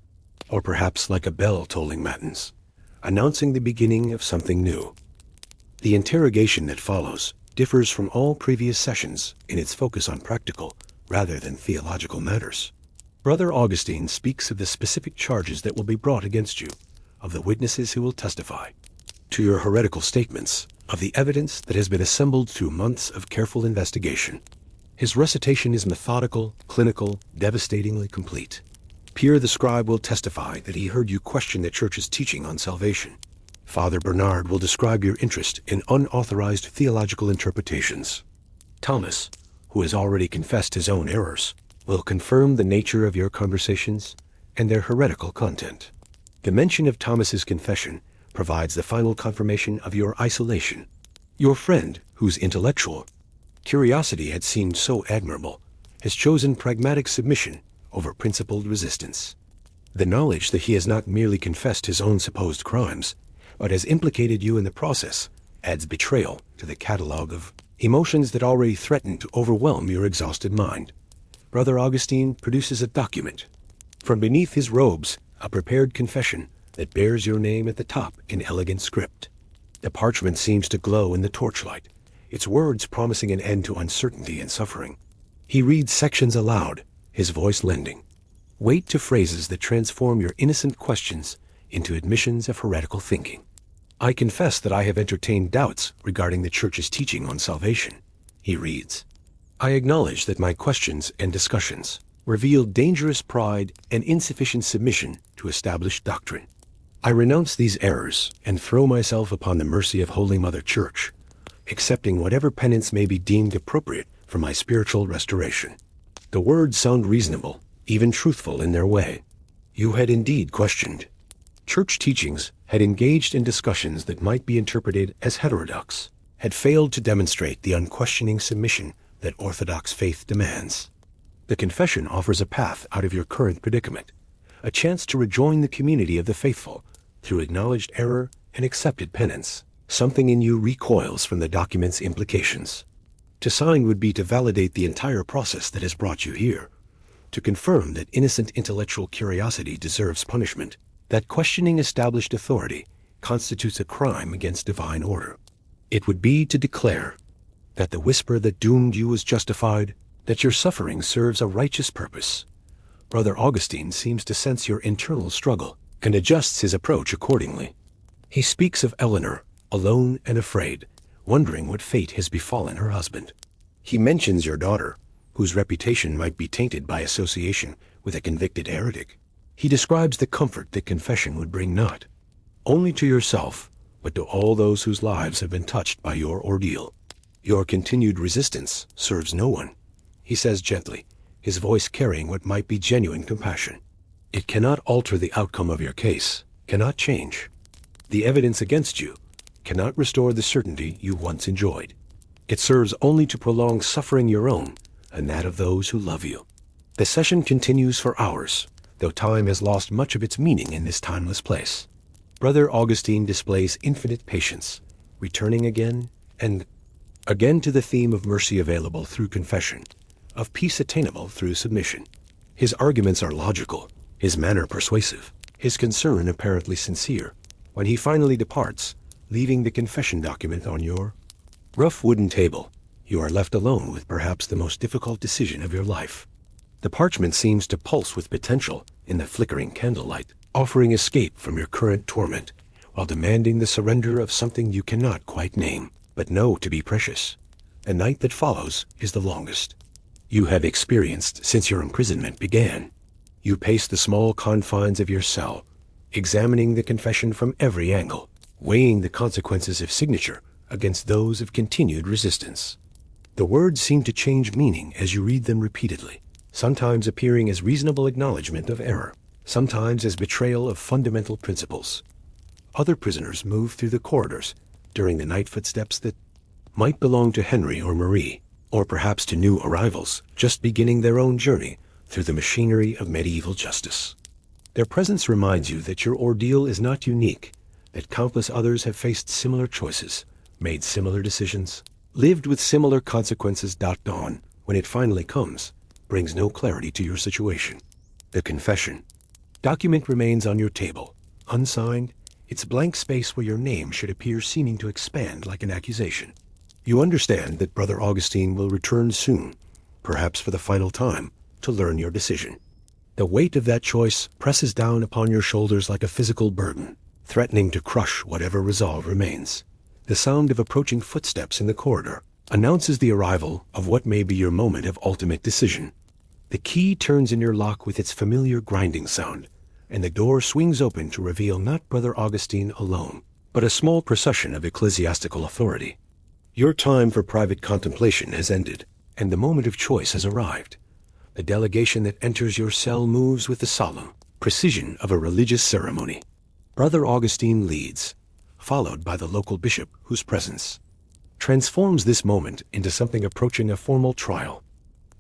or perhaps like a bell tolling matins, announcing the beginning of something new. The interrogation that follows differs from all previous sessions in its focus on practical rather than theological matters. Brother Augustine speaks of the specific charges that will be brought against you, of the witnesses who will testify, to your heretical statements, of the evidence that has been assembled through months of careful investigation. His recitation is methodical, clinical, devastatingly complete. Pierre the scribe will testify that he heard you question the Church's teaching on salvation. Father Bernard will describe your interest in unauthorized theological interpretations. Thomas, who has already confessed his own errors, will confirm the nature of your conversations and their heretical content. The mention of Thomas's confession provides the final confirmation of your isolation. Your friend, whose intellectual curiosity had seemed so admirable, has chosen pragmatic submission over principled resistance. The knowledge that he has not merely confessed his own supposed crimes, but has implicated you in the process, adds betrayal to the catalogue of emotions that already threaten to overwhelm your exhausted mind. Brother Augustine produces a document. From beneath his robes, a prepared confession that bears your name at the top in elegant script. The parchment seems to glow in the torchlight, its words promising an end to uncertainty and suffering. He reads sections aloud, his voice lending weight to phrases that transform your innocent questions into admissions of heretical thinking. I confess that I have entertained doubts regarding the Church's teaching on salvation, he reads. I acknowledge that my questions and discussions revealed dangerous pride and insufficient submission to established doctrine. I renounce these errors and throw myself upon the mercy of Holy Mother Church, accepting whatever penance may be deemed appropriate for my spiritual restoration. The words sound reasonable, even truthful in their way. You had indeed questioned. Church teachings had engaged in discussions that might be interpreted as heterodox, had failed to demonstrate the unquestioning submission that Orthodox faith demands. The confession offers a path out of your current predicament, a chance to rejoin the community of the faithful through acknowledged error and accepted penance. Something in you recoils from the document's implications. To sign would be to validate the entire process that has brought you here, to confirm that innocent intellectual curiosity deserves punishment, that questioning established authority constitutes a crime against divine order. It would be to declare that the whisper that doomed you was justified, that your suffering serves a righteous purpose. Brother Augustine seems to sense your internal struggle and adjusts his approach accordingly. He speaks of Eleanor, alone and afraid, wondering what fate has befallen her husband. He mentions your daughter, whose reputation might be tainted by association with a convicted heretic. He describes the comfort that confession would bring not only to yourself, but to all those whose lives have been touched by your ordeal. Your continued resistance serves no one, he says gently, his voice carrying what might be genuine compassion. It cannot alter the outcome of your case, cannot change. The evidence against you cannot restore the certainty you once enjoyed. It serves only to prolong suffering your own and that of those who love you. The session continues for hours, though time has lost much of its meaning in this timeless place. Brother Augustine displays infinite patience, returning again and again to the theme of mercy available through confession, of peace attainable through submission. His arguments are logical, his manner persuasive, his concern apparently sincere. When he finally departs, leaving the confession document on your rough wooden table, you are left alone with perhaps the most difficult decision of your life. The parchment seems to pulse with potential in the flickering candlelight, offering escape from your current torment, while demanding the surrender of something you cannot quite name, but know to be precious. The night that follows is the longest you have experienced since your imprisonment began. You pace the small confines of your cell, examining the confession from every angle, weighing the consequences of signature against those of continued resistance. The words seem to change meaning as you read them repeatedly, sometimes appearing as reasonable acknowledgement of error, sometimes as betrayal of fundamental principles. Other prisoners move through the corridors during the night footsteps that might belong to Henry or Marie, or perhaps to new arrivals just beginning their own journey through the machinery of medieval justice. Their presence reminds you that your ordeal is not unique, that countless others have faced similar choices, made similar decisions, lived with similar consequences. Dawn, when it finally comes, brings no clarity to your situation. The confession document remains on your table, unsigned, its blank space where your name should appear seeming to expand like an accusation. You understand that Brother Augustine will return soon, perhaps for the final time, to learn your decision. The weight of that choice presses down upon your shoulders like a physical burden, threatening to crush whatever resolve remains. The sound of approaching footsteps in the corridor announces the arrival of what may be your moment of ultimate decision. The key turns in your lock with its familiar grinding sound, and the door swings open to reveal not Brother Augustine alone, but a small procession of ecclesiastical authority. Your time for private contemplation has ended, and the moment of choice has arrived. The delegation that enters your cell moves with the solemn precision of a religious ceremony. Brother Augustine leads, followed by the local bishop whose presence transforms this moment into something approaching a formal trial.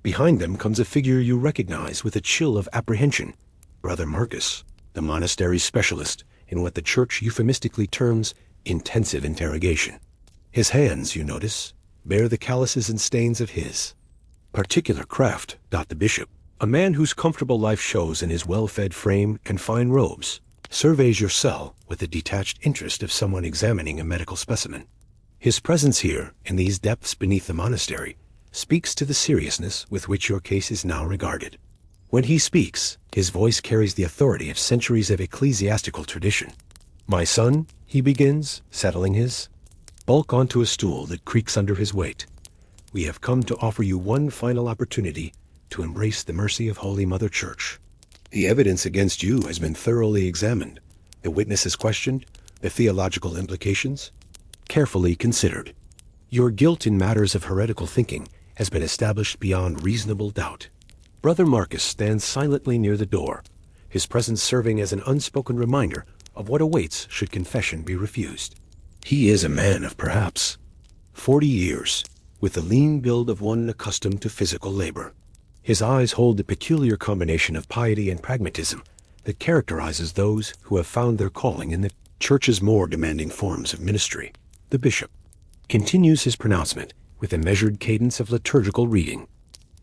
Behind them comes a figure you recognize with a chill of apprehension, Brother Marcus, the monastery's specialist in what the church euphemistically terms intensive interrogation. His hands, you notice, bear the calluses and stains of his particular craft. The bishop, a man whose comfortable life shows in his well-fed frame and fine robes, surveys your cell with the detached interest of someone examining a medical specimen. His presence here, in these depths beneath the monastery, speaks to the seriousness with which your case is now regarded. When he speaks, his voice carries the authority of centuries of ecclesiastical tradition. "My son," he begins, settling his bulk onto a stool that creaks under his weight, "we have come to offer you one final opportunity to embrace the mercy of Holy Mother Church. The evidence against you has been thoroughly examined, the witnesses questioned, the theological implications carefully considered. Your guilt in matters of heretical thinking has been established beyond reasonable doubt." Brother Marcus stands silently near the door, his presence serving as an unspoken reminder of what awaits should confession be refused. He is a man of perhaps 40 years, with the lean build of one accustomed to physical labor. His eyes hold the peculiar combination of piety and pragmatism that characterizes those who have found their calling in the church's more demanding forms of ministry. The bishop continues his pronouncement with a measured cadence of liturgical reading.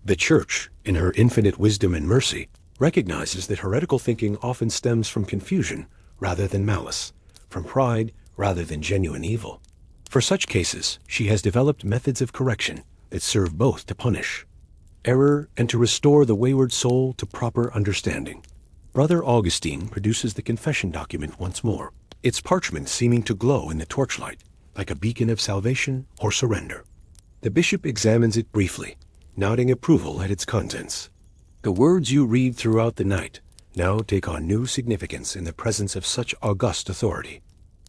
The church, in her infinite wisdom and mercy, recognizes that heretical thinking often stems from confusion rather than malice, from pride rather than genuine evil. For such cases, she has developed methods of correction that serve both to punish error and to restore the wayward soul to proper understanding. Brother Augustine produces the confession document once more, its parchment seeming to glow in the torchlight, like a beacon of salvation or surrender. The bishop examines it briefly, nodding approval at its contents. The words you read throughout the night now take on new significance in the presence of such august authority.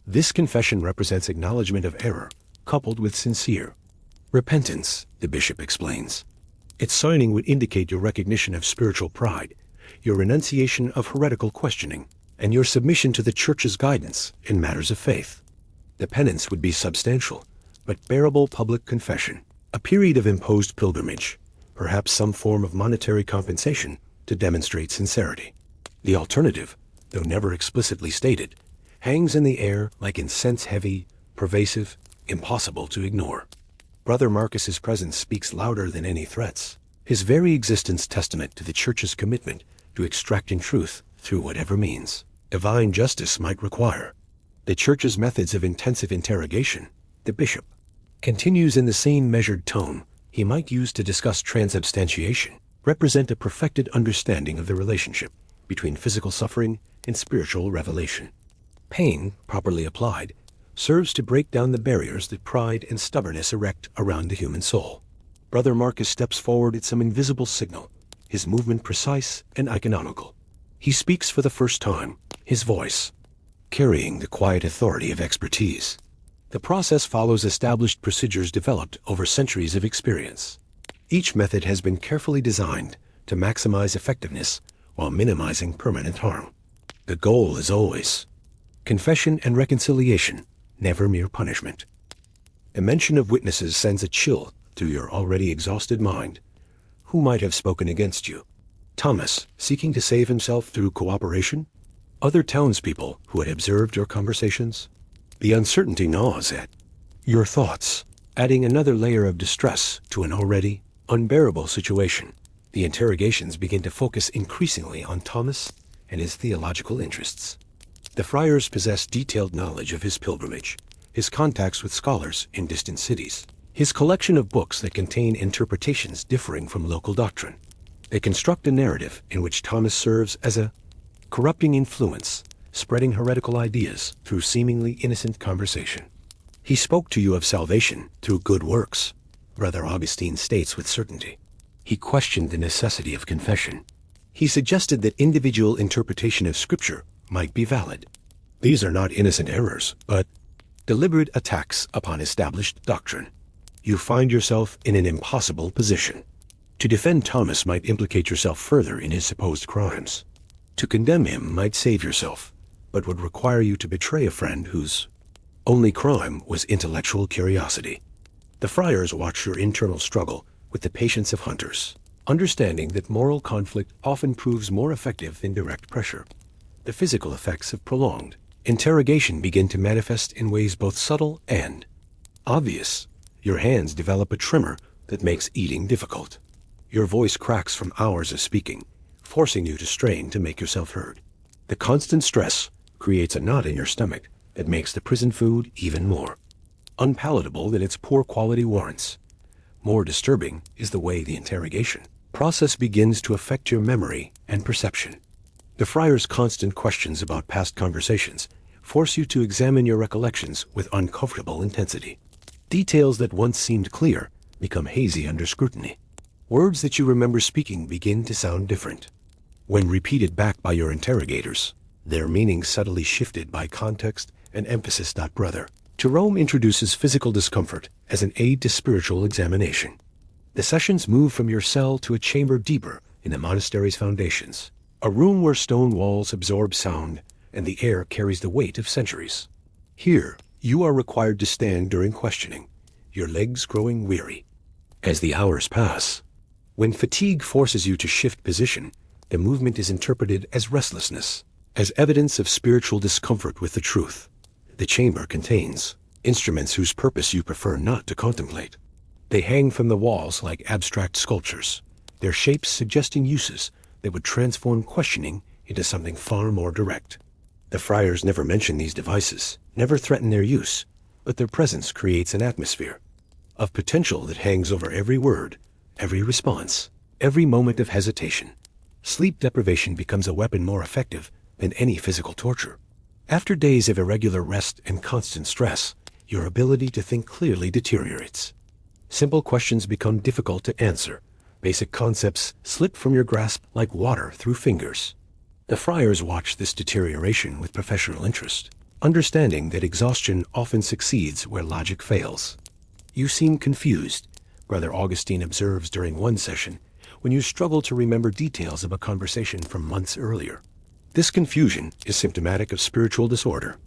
This confession represents acknowledgement of error, coupled with sincere repentance, the bishop explains. Its signing would indicate your recognition of spiritual pride, your renunciation of heretical questioning, and your submission to the church's guidance in matters of faith. The penance would be substantial, but bearable public confession, a period of imposed pilgrimage, perhaps some form of monetary compensation to demonstrate sincerity. The alternative, though never explicitly stated, hangs in the air like incense, heavy, pervasive, impossible to ignore. Brother Marcus's presence speaks louder than any threats, his very existence testament to the church's commitment to extracting truth through whatever means divine justice might require. The church's methods of intensive interrogation, the bishop continues in the same measured tone he might use to discuss transubstantiation, represent a perfected understanding of the relationship between physical suffering and spiritual revelation. Pain, properly applied, serves to break down the barriers that pride and stubbornness erect around the human soul. Brother Marcus steps forward at some invisible signal, his movement precise and iconographical. He speaks for the first time, his voice carrying the quiet authority of expertise. The process follows established procedures developed over centuries of experience. Each method has been carefully designed to maximize effectiveness while minimizing permanent harm. The goal is always confession and reconciliation, never mere punishment. The mention of witnesses sends a chill through your already exhausted mind. Who might have spoken against you? Thomas, seeking to save himself through cooperation? Other townspeople who had observed your conversations? The uncertainty gnaws at your thoughts, adding another layer of distress to an already unbearable situation. The interrogations begin to focus increasingly on Thomas and his theological interests. The friars possess detailed knowledge of his pilgrimage, his contacts with scholars in distant cities, his collection of books that contain interpretations differing from local doctrine. They construct a narrative in which Thomas serves as a corrupting influence, spreading heretical ideas through seemingly innocent conversation. He spoke to you of salvation through good works, Brother Augustine states with certainty. He questioned the necessity of confession. He suggested that individual interpretation of Scripture might be valid. These are not innocent errors, but deliberate attacks upon established doctrine. You find yourself in an impossible position. To defend Thomas might implicate yourself further in his supposed crimes. To condemn him might save yourself, but would require you to betray a friend whose only crime was intellectual curiosity. The friars watch your internal struggle with the patience of hunters, understanding that moral conflict often proves more effective than direct pressure. The physical effects of prolonged interrogation begin to manifest in ways both subtle and obvious. Your hands develop a tremor that makes eating difficult. Your voice cracks from hours of speaking, forcing you to strain to make yourself heard. The constant stress creates a knot in your stomach that makes the prison food even more unpalatable than its poor quality warrants. More disturbing is the way the interrogation process begins to affect your memory and perception. The friar's constant questions about past conversations force you to examine your recollections with uncomfortable intensity. Details that once seemed clear become hazy under scrutiny. Words that you remember speaking begin to sound different. When repeated back by your interrogators, their meaning subtly shifted by context and emphasis. Brother Jerome introduces physical discomfort as an aid to spiritual examination. The sessions move from your cell to a chamber deeper in the monastery's foundations, a room where stone walls absorb sound and the air carries the weight of centuries. Here, you are required to stand during questioning, your legs growing weary. As the hours pass, when fatigue forces you to shift position, the movement is interpreted as restlessness, as evidence of spiritual discomfort with the truth. The chamber contains instruments whose purpose you prefer not to contemplate. They hang from the walls like abstract sculptures, their shapes suggesting uses that would transform questioning into something far more direct. The friars never mention these devices, never threaten their use, but their presence creates an atmosphere of potential that hangs over every word, every response, every moment of hesitation. Sleep deprivation becomes a weapon more effective than any physical torture. After days of irregular rest and constant stress, your ability to think clearly deteriorates. Simple questions become difficult to answer. Basic concepts slip from your grasp like water through fingers. The friars watch this deterioration with professional interest, understanding that exhaustion often succeeds where logic fails. You seem confused, Brother Augustine observes during one session, when you struggle to remember details of a conversation from months earlier. This confusion is symptomatic of spiritual disorder.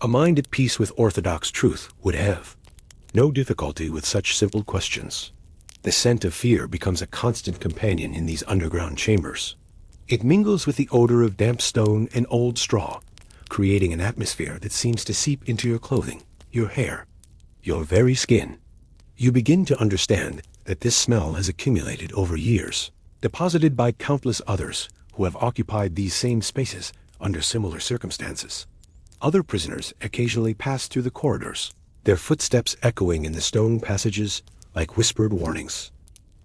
A mind at peace with orthodox truth would have no difficulty with such simple questions. The scent of fear becomes a constant companion in these underground chambers. It mingles with the odor of damp stone and old straw, creating an atmosphere that seems to seep into your clothing, your hair, your very skin. You begin to understand that this smell has accumulated over years, deposited by countless others who have occupied these same spaces under similar circumstances. Other prisoners occasionally pass through the corridors, their footsteps echoing in the stone passages like whispered warnings.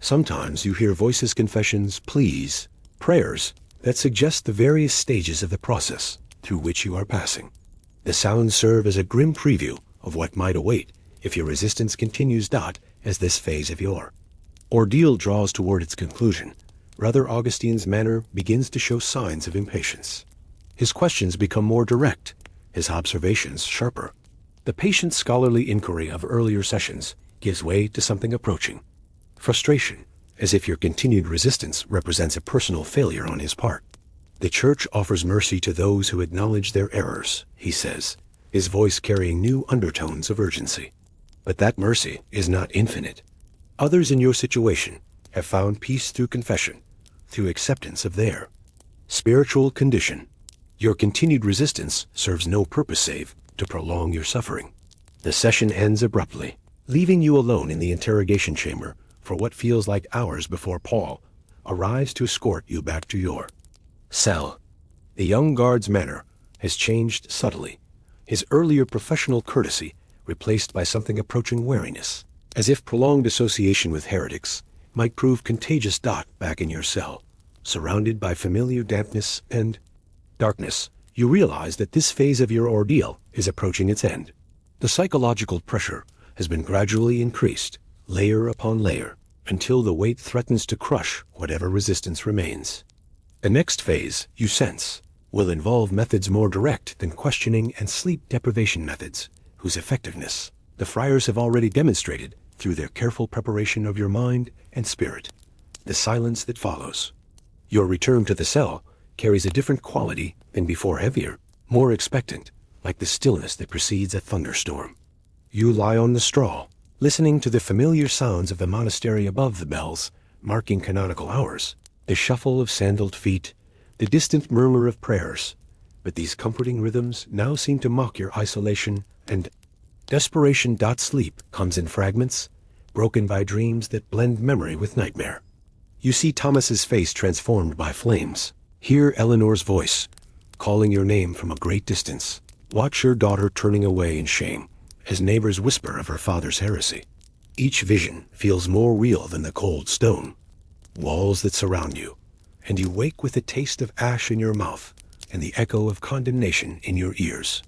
Sometimes you hear voices, confessions, pleas, prayers that suggest the various stages of the process through which you are passing. The sounds serve as a grim preview of what might await if your resistance continues. As this phase of your ordeal draws toward its conclusion, Brother Augustine's manner begins to show signs of impatience. His questions become more direct, his observations sharper. The patient scholarly inquiry of earlier sessions gives way to something approaching frustration, as if your continued resistance represents a personal failure on his part. The Church offers mercy to those who acknowledge their errors, he says, his voice carrying new undertones of urgency. But that mercy is not infinite. Others in your situation have found peace through confession, through acceptance of their spiritual condition. Your continued resistance serves no purpose save to prolong your suffering. The session ends abruptly, leaving you alone in the interrogation chamber for what feels like hours before Paul arrives to escort you back to your cell. The young guard's manner has changed subtly, his earlier professional courtesy replaced by something approaching wariness, as if prolonged association with heretics might prove contagious. Back in your cell, surrounded by familiar dampness and darkness, you realize that this phase of your ordeal is approaching its end. The psychological pressure has been gradually increased, layer upon layer, until the weight threatens to crush whatever resistance remains. The next phase, you sense, will involve methods more direct than questioning and sleep deprivation methods, whose effectiveness the friars have already demonstrated through their careful preparation of your mind and spirit. The silence that follows your return to the cell carries a different quality than before, heavier, more expectant, like the stillness that precedes a thunderstorm. You lie on the straw, listening to the familiar sounds of the monastery above, the bells marking canonical hours, the shuffle of sandaled feet, the distant murmur of prayers. But these comforting rhythms now seem to mock your isolation and desperation. Sleep comes in fragments, broken by dreams that blend memory with nightmare. You see Thomas's face transformed by flames, hear Eleanor's voice calling your name from a great distance, watch your daughter turning away in shame as neighbors whisper of her father's heresy. Each vision feels more real than the cold stone walls that surround you, and you wake with the taste of ash in your mouth and the echo of condemnation in your ears.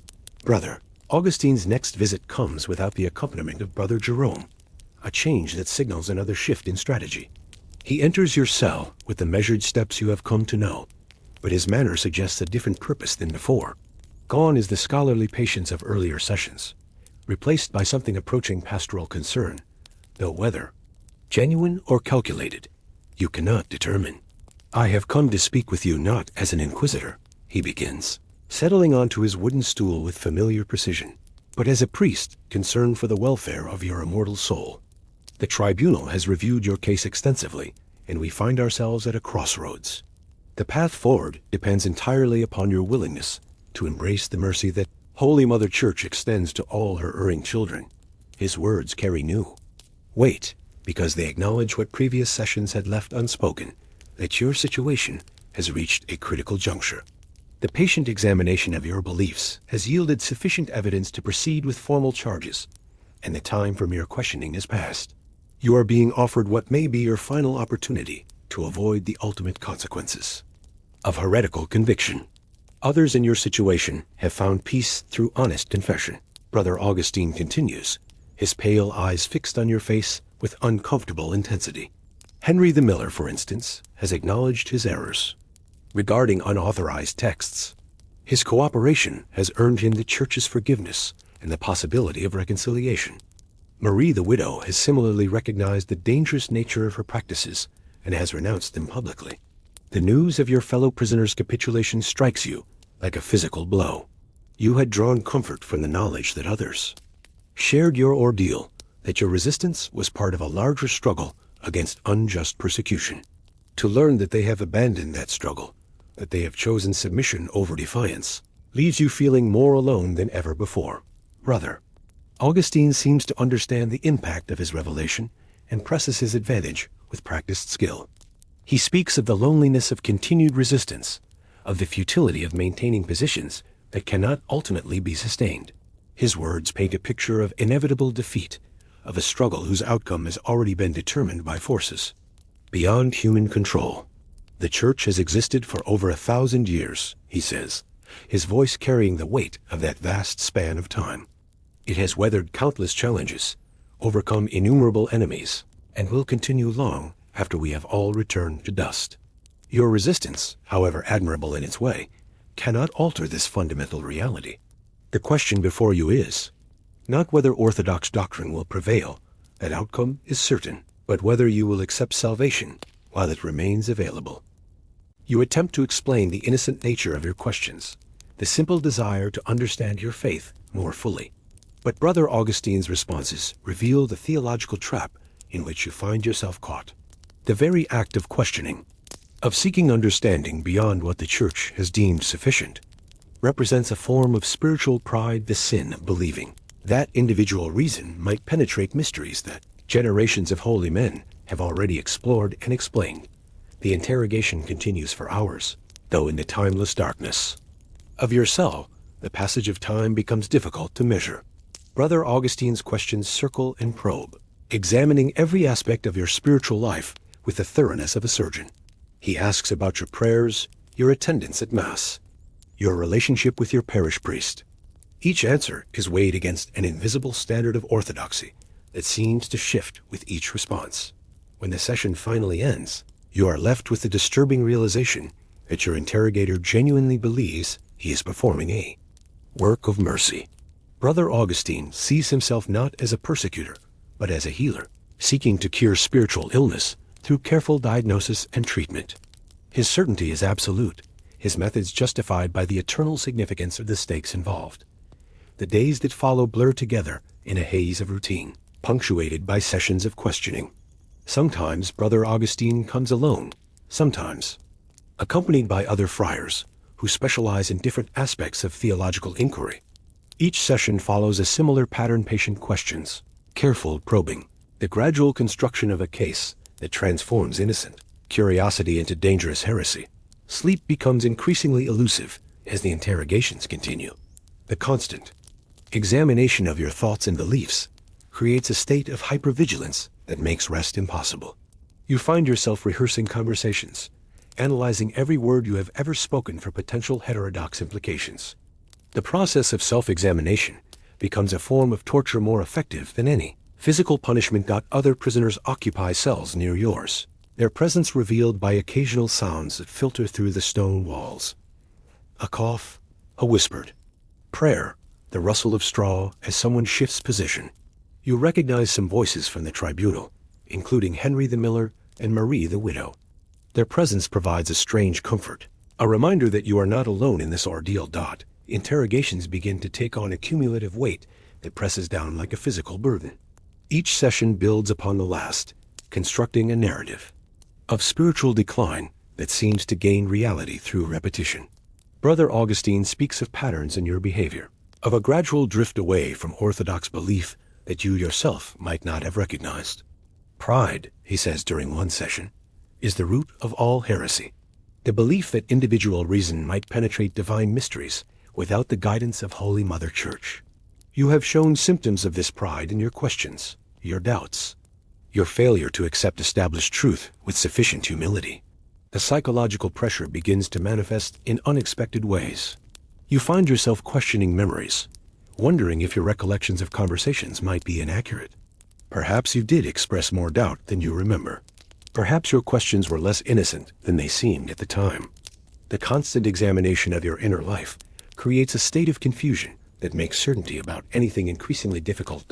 Brother Augustine's next visit comes without the accompaniment of Brother Jerome, a change that signals another shift in strategy. He enters your cell with the measured steps you have come to know, but his manner suggests a different purpose than before. Gone is the scholarly patience of earlier sessions, replaced by something approaching pastoral concern, though whether genuine or calculated, you cannot determine. I have come to speak with you not as an inquisitor, he begins, settling onto his wooden stool with familiar precision, but as a priest concerned for the welfare of your immortal soul. The tribunal has reviewed your case extensively, and we find ourselves at a crossroads. The path forward depends entirely upon your willingness to embrace the mercy that Holy Mother Church extends to all her erring children. His words carry new weight because they acknowledge what previous sessions had left unspoken, that your situation has reached a critical juncture. The patient examination of your beliefs has yielded sufficient evidence to proceed with formal charges, and the time for mere questioning is past. You are being offered what may be your final opportunity to avoid the ultimate consequences of heretical conviction. Others in your situation have found peace through honest confession. Brother Augustine continues, his pale eyes fixed on your face with uncomfortable intensity. Henry the Miller, for instance, has acknowledged his errors regarding unauthorized texts. His cooperation has earned him the Church's forgiveness and the possibility of reconciliation. Marie the widow has similarly recognized the dangerous nature of her practices and has renounced them publicly. The news of your fellow prisoner's capitulation strikes you like a physical blow. You had drawn comfort from the knowledge that others shared your ordeal, that your resistance was part of a larger struggle against unjust persecution. To learn that they have abandoned that struggle, that they have chosen submission over defiance, leaves you feeling more alone than ever before. Brother Augustine seems to understand the impact of his revelation and presses his advantage with practiced skill. He speaks of the loneliness of continued resistance, of the futility of maintaining positions that cannot ultimately be sustained. His words paint a picture of inevitable defeat, of a struggle whose outcome has already been determined by forces beyond human control. The Church has existed for over 1,000 years, he says, his voice carrying the weight of that vast span of time. It has weathered countless challenges, overcome innumerable enemies, and will continue long after we have all returned to dust. Your resistance, however admirable in its way, cannot alter this fundamental reality. The question before you is not whether orthodox doctrine will prevail, that outcome is certain, but whether you will accept salvation while it remains available. You attempt to explain the innocent nature of your questions, the simple desire to understand your faith more fully. But Brother Augustine's responses reveal the theological trap in which you find yourself caught. The very act of questioning, of seeking understanding beyond what the Church has deemed sufficient, represents a form of spiritual pride, the sin of believing that individual reason might penetrate mysteries that generations of holy men have already explored and explained. The interrogation continues for hours, though in the timeless darkness of your cell, the passage of time becomes difficult to measure. Brother Augustine's questions circle and probe, examining every aspect of your spiritual life with the thoroughness of a surgeon. He asks about your prayers, your attendance at Mass, your relationship with your parish priest. Each answer is weighed against an invisible standard of orthodoxy that seems to shift with each response. When the session finally ends, you are left with the disturbing realization that your interrogator genuinely believes he is performing a work of mercy. Brother Augustine sees himself not as a persecutor, but as a healer, seeking to cure spiritual illness through careful diagnosis and treatment. His certainty is absolute, his methods justified by the eternal significance of the stakes involved. The days that follow blur together in a haze of routine, punctuated by sessions of questioning. Sometimes Brother Augustine comes alone, sometimes accompanied by other friars who specialize in different aspects of theological inquiry. Each session follows a similar pattern: patient questions, careful probing, the gradual construction of a case that transforms innocent curiosity into dangerous heresy. Sleep becomes increasingly elusive as the interrogations continue. The constant examination of your thoughts and beliefs creates a state of hypervigilance that makes rest impossible. You find yourself rehearsing conversations, analyzing every word you have ever spoken for potential heterodox implications. The process of self-examination becomes a form of torture more effective than any physical punishment. Other prisoners occupy cells near yours, their presence revealed by occasional sounds that filter through the stone walls. A cough, a whispered prayer, the rustle of straw as someone shifts position. You recognize some voices from the tribunal, including Henry the miller and Marie the widow. Their presence provides a strange comfort, a reminder that you are not alone in this ordeal. Interrogations begin to take on a cumulative weight that presses down like a physical burden. Each session builds upon the last, constructing a narrative of spiritual decline that seems to gain reality through repetition. Brother Augustine speaks of patterns in your behavior, of a gradual drift away from orthodox belief that you yourself might not have recognized. Pride, he says during one session, is the root of all heresy. The belief that individual reason might penetrate divine mysteries without the guidance of Holy Mother Church. You have shown symptoms of this pride in your questions, your doubts, your failure to accept established truth with sufficient humility. The psychological pressure begins to manifest in unexpected ways. You find yourself questioning memories, wondering if your recollections of conversations might be inaccurate. Perhaps you did express more doubt than you remember. Perhaps your questions were less innocent than they seemed at the time. The constant examination of your inner life creates a state of confusion that makes certainty about anything increasingly difficult.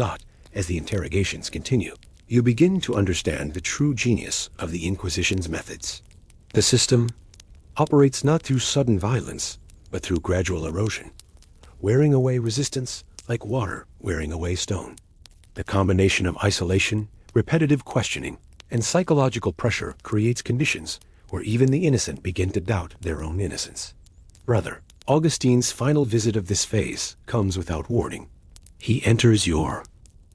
As the interrogations continue, you begin to understand the true genius of the Inquisition's methods. The system operates not through sudden violence, but through gradual erosion, wearing away resistance like water wearing away stone. The combination of isolation, repetitive questioning, and psychological pressure creates conditions where even the innocent begin to doubt their own innocence. Brother Augustine's final visit of this phase comes without warning. He enters your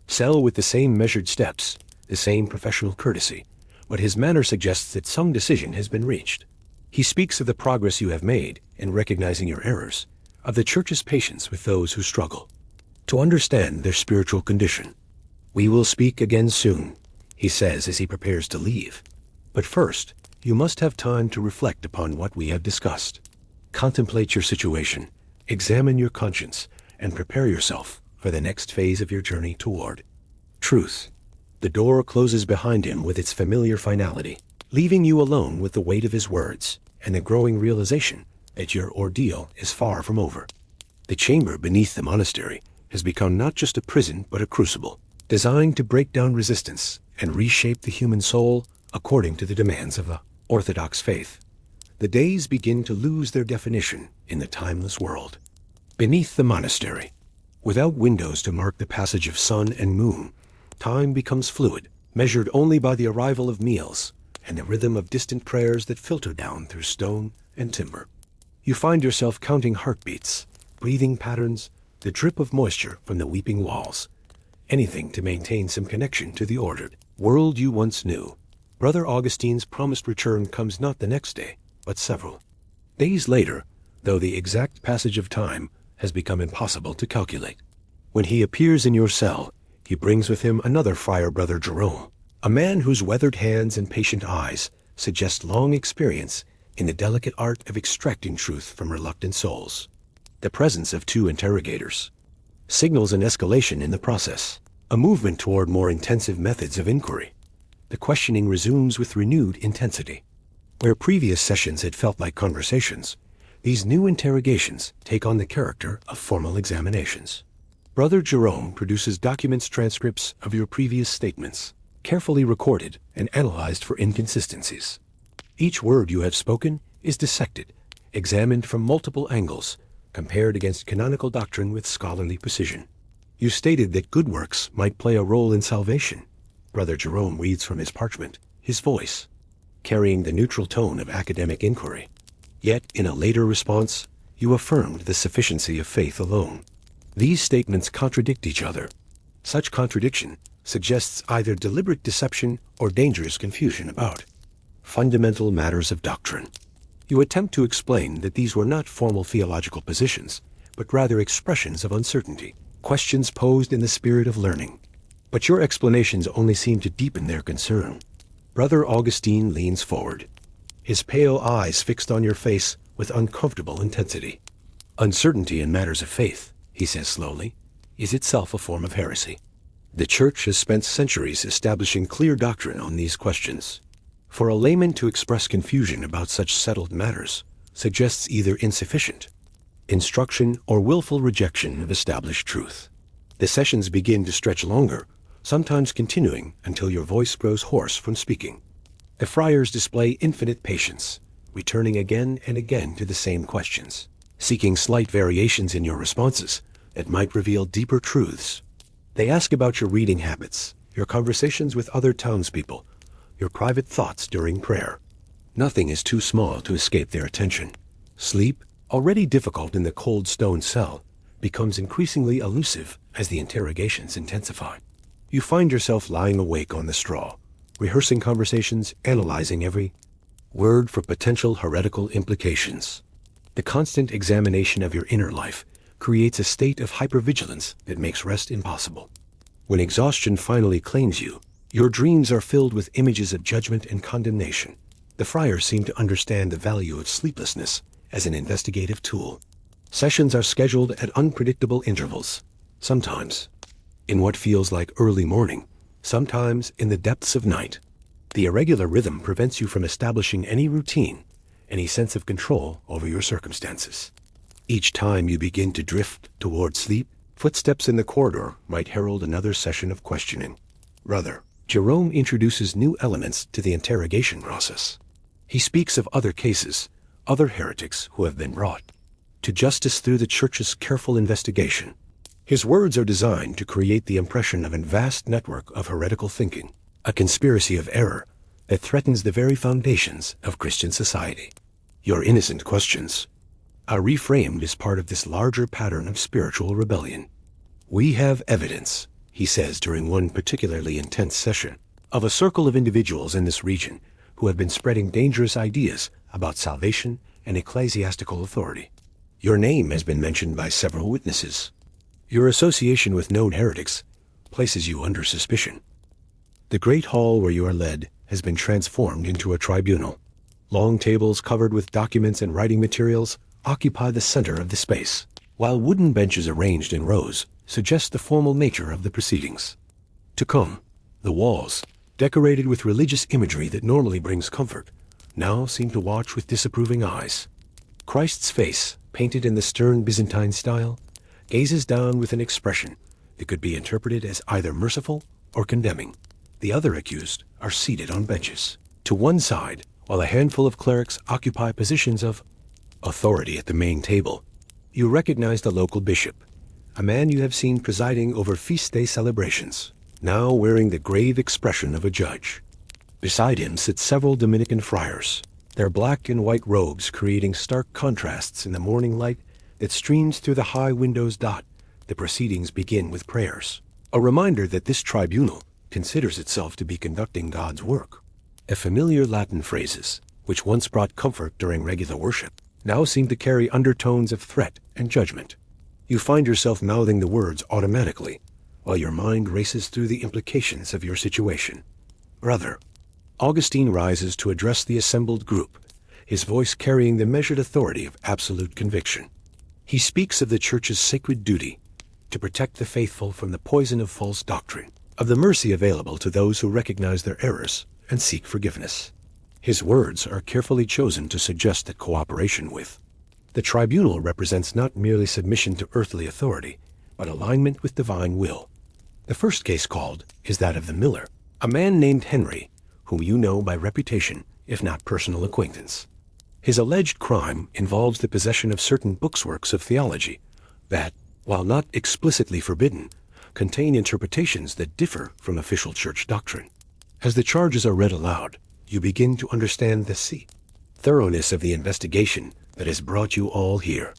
cell with the same measured steps, the same professional courtesy, but his manner suggests that some decision has been reached. He speaks of the progress you have made in recognizing your errors, of the Church's patience with those who struggle to understand their spiritual condition. "We will speak again soon," he says as he prepares to leave. "But first, you must have time to reflect upon what we have discussed. Contemplate your situation, examine your conscience, and prepare yourself for the next phase of your journey toward truth." The door closes behind him with its familiar finality, leaving you alone with the weight of his words and the growing realization that your ordeal is far from over. The chamber beneath the monastery has become not just a prison but a crucible, designed to break down resistance and reshape the human soul according to the demands of the Orthodox faith. The days begin to lose their definition in the timeless world. Beneath the monastery, Without windows to mark the passage of sun and moon, time becomes fluid, measured only by the arrival of meals and the rhythm of distant prayers that filter down through stone and timber. You find yourself counting heartbeats, breathing patterns, the drip of moisture from the weeping walls, anything to maintain some connection to the ordered world you once knew. Brother Augustine's promised return comes not the next day, but several days later, though the exact passage of time has become impossible to calculate. When he appears in your cell, he brings with him another friar, Brother Jerome, a man whose weathered hands and patient eyes suggest long experience in the delicate art of extracting truth from reluctant souls. The presence of two interrogators signals an escalation in the process, a movement toward more intensive methods of inquiry. The questioning resumes with renewed intensity. Where previous sessions had felt like conversations, these new interrogations take on the character of formal examinations. Brother Jerome produces transcripts of your previous statements, carefully recorded and analyzed for inconsistencies. Each word you have spoken is dissected, examined from multiple angles, compared against canonical doctrine with scholarly precision. You stated that good works might play a role in salvation. Brother Jerome reads from his parchment, his voice carrying the neutral tone of academic inquiry. Yet, in a later response, you affirmed the sufficiency of faith alone. These statements contradict each other. Such contradiction suggests either deliberate deception or dangerous confusion about fundamental matters of doctrine. You attempt to explain that these were not formal theological positions, but rather expressions of uncertainty, questions posed in the spirit of learning. But your explanations only seem to deepen their concern. Brother Augustine leans forward, his pale eyes fixed on your face with uncomfortable intensity. Uncertainty in matters of faith, he says slowly, is itself a form of heresy. The Church has spent centuries establishing clear doctrine on these questions. For a layman to express confusion about such settled matters suggests either insufficient instruction or willful rejection of established truth. The sessions begin to stretch longer, sometimes continuing until your voice grows hoarse from speaking. The friars display infinite patience, returning again and again to the same questions, seeking slight variations in your responses that might reveal deeper truths. They ask about your reading habits, your conversations with other townspeople, your private thoughts during prayer. Nothing is too small to escape their attention. Sleep, already difficult in the cold stone cell, becomes increasingly elusive as the interrogations intensify. You find yourself lying awake on the straw, rehearsing conversations, analyzing every word for potential heretical implications. The constant examination of your inner life creates a state of hypervigilance that makes rest impossible. When exhaustion finally claims you, your dreams are filled with images of judgment and condemnation. The friars seem to understand the value of sleeplessness as an investigative tool. Sessions are scheduled at unpredictable intervals, sometimes in what feels like early morning, sometimes in the depths of night. The irregular rhythm prevents you from establishing any routine, any sense of control over your circumstances. Each time you begin to drift toward sleep, footsteps in the corridor might herald another session of questioning. Brother Jerome introduces new elements to the interrogation process. He speaks of other cases, other heretics who have been brought to justice through the Church's careful investigation. His words are designed to create the impression of a vast network of heretical thinking, a conspiracy of error that threatens the very foundations of Christian society. Your innocent questions are reframed as part of this larger pattern of spiritual rebellion. We have evidence, he says during one particularly intense session, of a circle of individuals in this region who have been spreading dangerous ideas about salvation and ecclesiastical authority. Your name has been mentioned by several witnesses. Your association with known heretics places you under suspicion. The great hall where you are led has been transformed into a tribunal. Long tables covered with documents and writing materials occupy the center of the space, while wooden benches arranged in rows suggest the formal nature of the proceedings. To come, the walls, decorated with religious imagery that normally brings comfort, now seem to watch with disapproving eyes. Christ's face, painted in the stern Byzantine style, gazes down with an expression that could be interpreted as either merciful or condemning. The other accused are seated on benches to one side, while a handful of clerics occupy positions of authority at the main table. You recognize the local bishop, a man you have seen presiding over feast day celebrations, now wearing the grave expression of a judge. Beside him sit several Dominican friars, their black and white robes creating stark contrasts in the morning light that streams through the high windows. The proceedings begin with prayers, a reminder that this tribunal considers itself to be conducting God's work. Familiar Latin phrases, which once brought comfort during regular worship, now seem to carry undertones of threat and judgment. You find yourself mouthing the words automatically, while your mind races through the implications of your situation. Brother, Augustine rises to address the assembled group, his voice carrying the measured authority of absolute conviction. He speaks of the Church's sacred duty to protect the faithful from the poison of false doctrine, of the mercy available to those who recognize their errors and seek forgiveness. His words are carefully chosen to suggest that cooperation with the tribunal represents not merely submission to earthly authority, but alignment with divine will. The first case called is that of the miller, a man named Henry, whom you know by reputation, if not personal acquaintance. His alleged crime involves the possession of certain works of theology that, while not explicitly forbidden, contain interpretations that differ from official church doctrine. As the charges are read aloud, you begin to understand the thoroughness of the investigation that has brought you all here.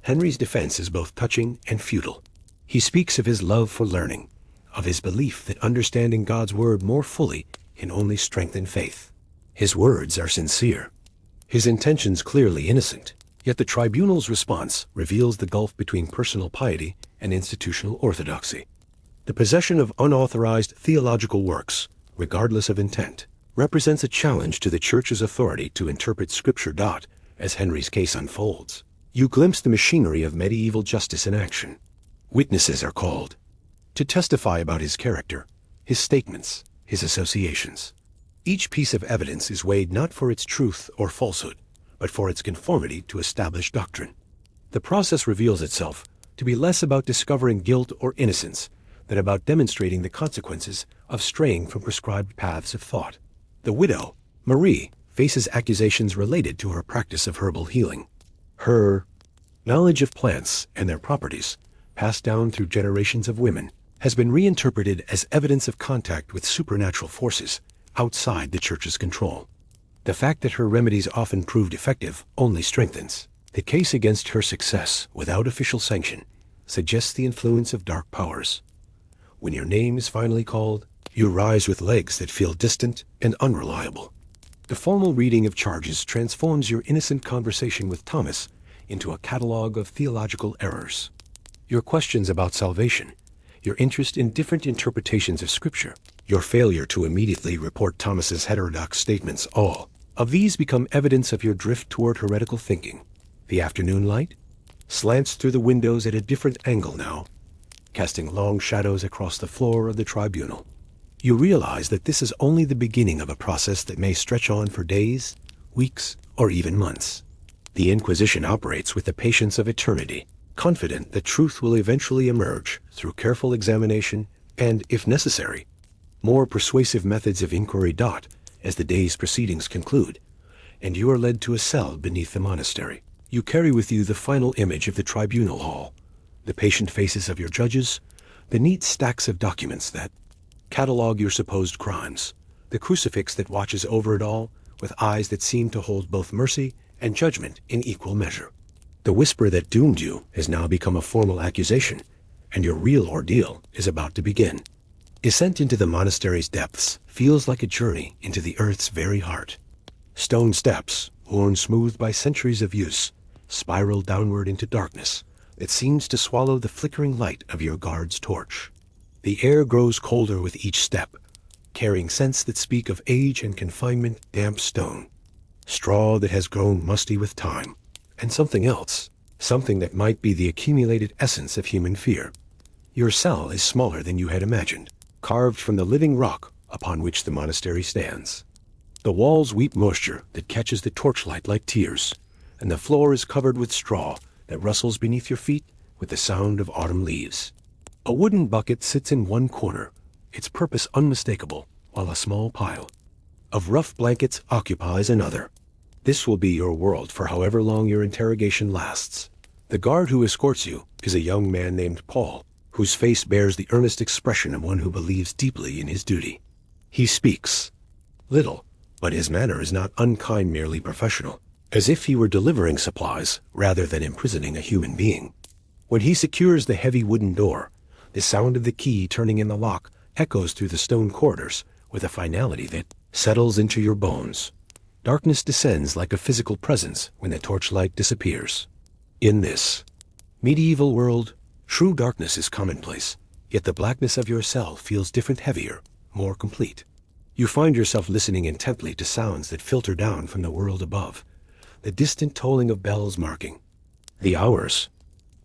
Henry's defense is both touching and futile. He speaks of his love for learning, of his belief that understanding God's word more fully can only strengthen faith. His words are sincere, his intentions clearly innocent, yet the tribunal's response reveals the gulf between personal piety and institutional orthodoxy. The possession of unauthorized theological works, regardless of intent, represents a challenge to the Church's authority to interpret Scripture. As Henry's case unfolds, you glimpse the machinery of medieval justice in action. Witnesses are called to testify about his character, his statements, his associations. Each piece of evidence is weighed not for its truth or falsehood, but for its conformity to established doctrine. The process reveals itself to be less about discovering guilt or innocence than about demonstrating the consequences of straying from prescribed paths of thought. The widow, Marie, faces accusations related to her practice of herbal healing. Her knowledge of plants and their properties, passed down through generations of women, has been reinterpreted as evidence of contact with supernatural forces outside the Church's control. The fact that her remedies often proved effective only strengthens the case against her. Success without official sanction suggests the influence of dark powers. When your name is finally called, you rise with legs that feel distant and unreliable. The formal reading of charges transforms your innocent conversation with Thomas into a catalog of theological errors. Your questions about salvation, your interest in different interpretations of Scripture, your failure to immediately report Thomas's heterodox statements, all of these become evidence of your drift toward heretical thinking. The afternoon light slants through the windows at a different angle now, casting long shadows across the floor of the tribunal. You realize that this is only the beginning of a process that may stretch on for days, weeks, or even months. The Inquisition operates with the patience of eternity, confident that truth will eventually emerge through careful examination and, if necessary, more persuasive methods of inquiry. As the day's proceedings conclude, and you are led to a cell beneath the monastery, you carry with you the final image of the tribunal hall, the patient faces of your judges, the neat stacks of documents that catalog your supposed crimes, the crucifix that watches over it all with eyes that seem to hold both mercy and judgment in equal measure. The whisper that doomed you has now become a formal accusation, and your real ordeal is about to begin. Descent into the monastery's depths feels like a journey into the earth's very heart. Stone steps, worn smooth by centuries of use, spiral downward into darkness that seems to swallow the flickering light of your guard's torch. The air grows colder with each step, carrying scents that speak of age and confinement. Damp stone, straw that has grown musty with time, and something else, something that might be the accumulated essence of human fear. Your cell is smaller than you had imagined, carved from the living rock upon which the monastery stands. The walls weep moisture that catches the torchlight like tears, and the floor is covered with straw that rustles beneath your feet with the sound of autumn leaves. A wooden bucket sits in one corner, its purpose unmistakable, while a small pile of rough blankets occupies another. This will be your world for however long your interrogation lasts. The guard who escorts you is a young man named Paul, whose face bears the earnest expression of one who believes deeply in his duty. He speaks little, but his manner is not unkind, merely professional, as if he were delivering supplies rather than imprisoning a human being. When he secures the heavy wooden door, the sound of the key turning in the lock echoes through the stone corridors with a finality that settles into your bones. Darkness descends like a physical presence when the torchlight disappears. In this medieval world, true darkness is commonplace, yet the blackness of your cell feels different, heavier, more complete. You find yourself listening intently to sounds that filter down from the world above, the distant tolling of bells marking the hours,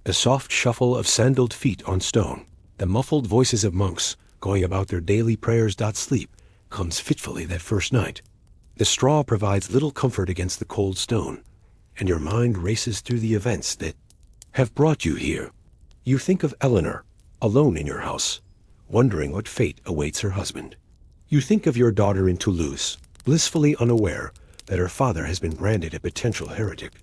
the soft shuffle of sandaled feet on stone, the muffled voices of monks going about their daily prayers. Sleep comes fitfully that first night. The straw provides little comfort against the cold stone, and your mind races through the events that have brought you here. You think of Eleanor, alone in your house, wondering what fate awaits her husband. You think of your daughter in Toulouse, blissfully unaware that her father has been branded a potential heretic.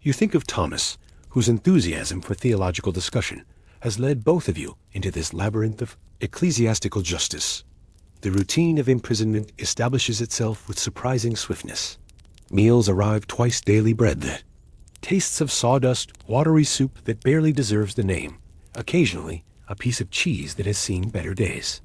You think of Thomas, whose enthusiasm for theological discussion has led both of you into this labyrinth of ecclesiastical justice. The routine of imprisonment establishes itself with surprising swiftness. Meals arrive twice daily, bread that tastes of sawdust, watery soup that barely deserves the name, occasionally a piece of cheese that has seen better days.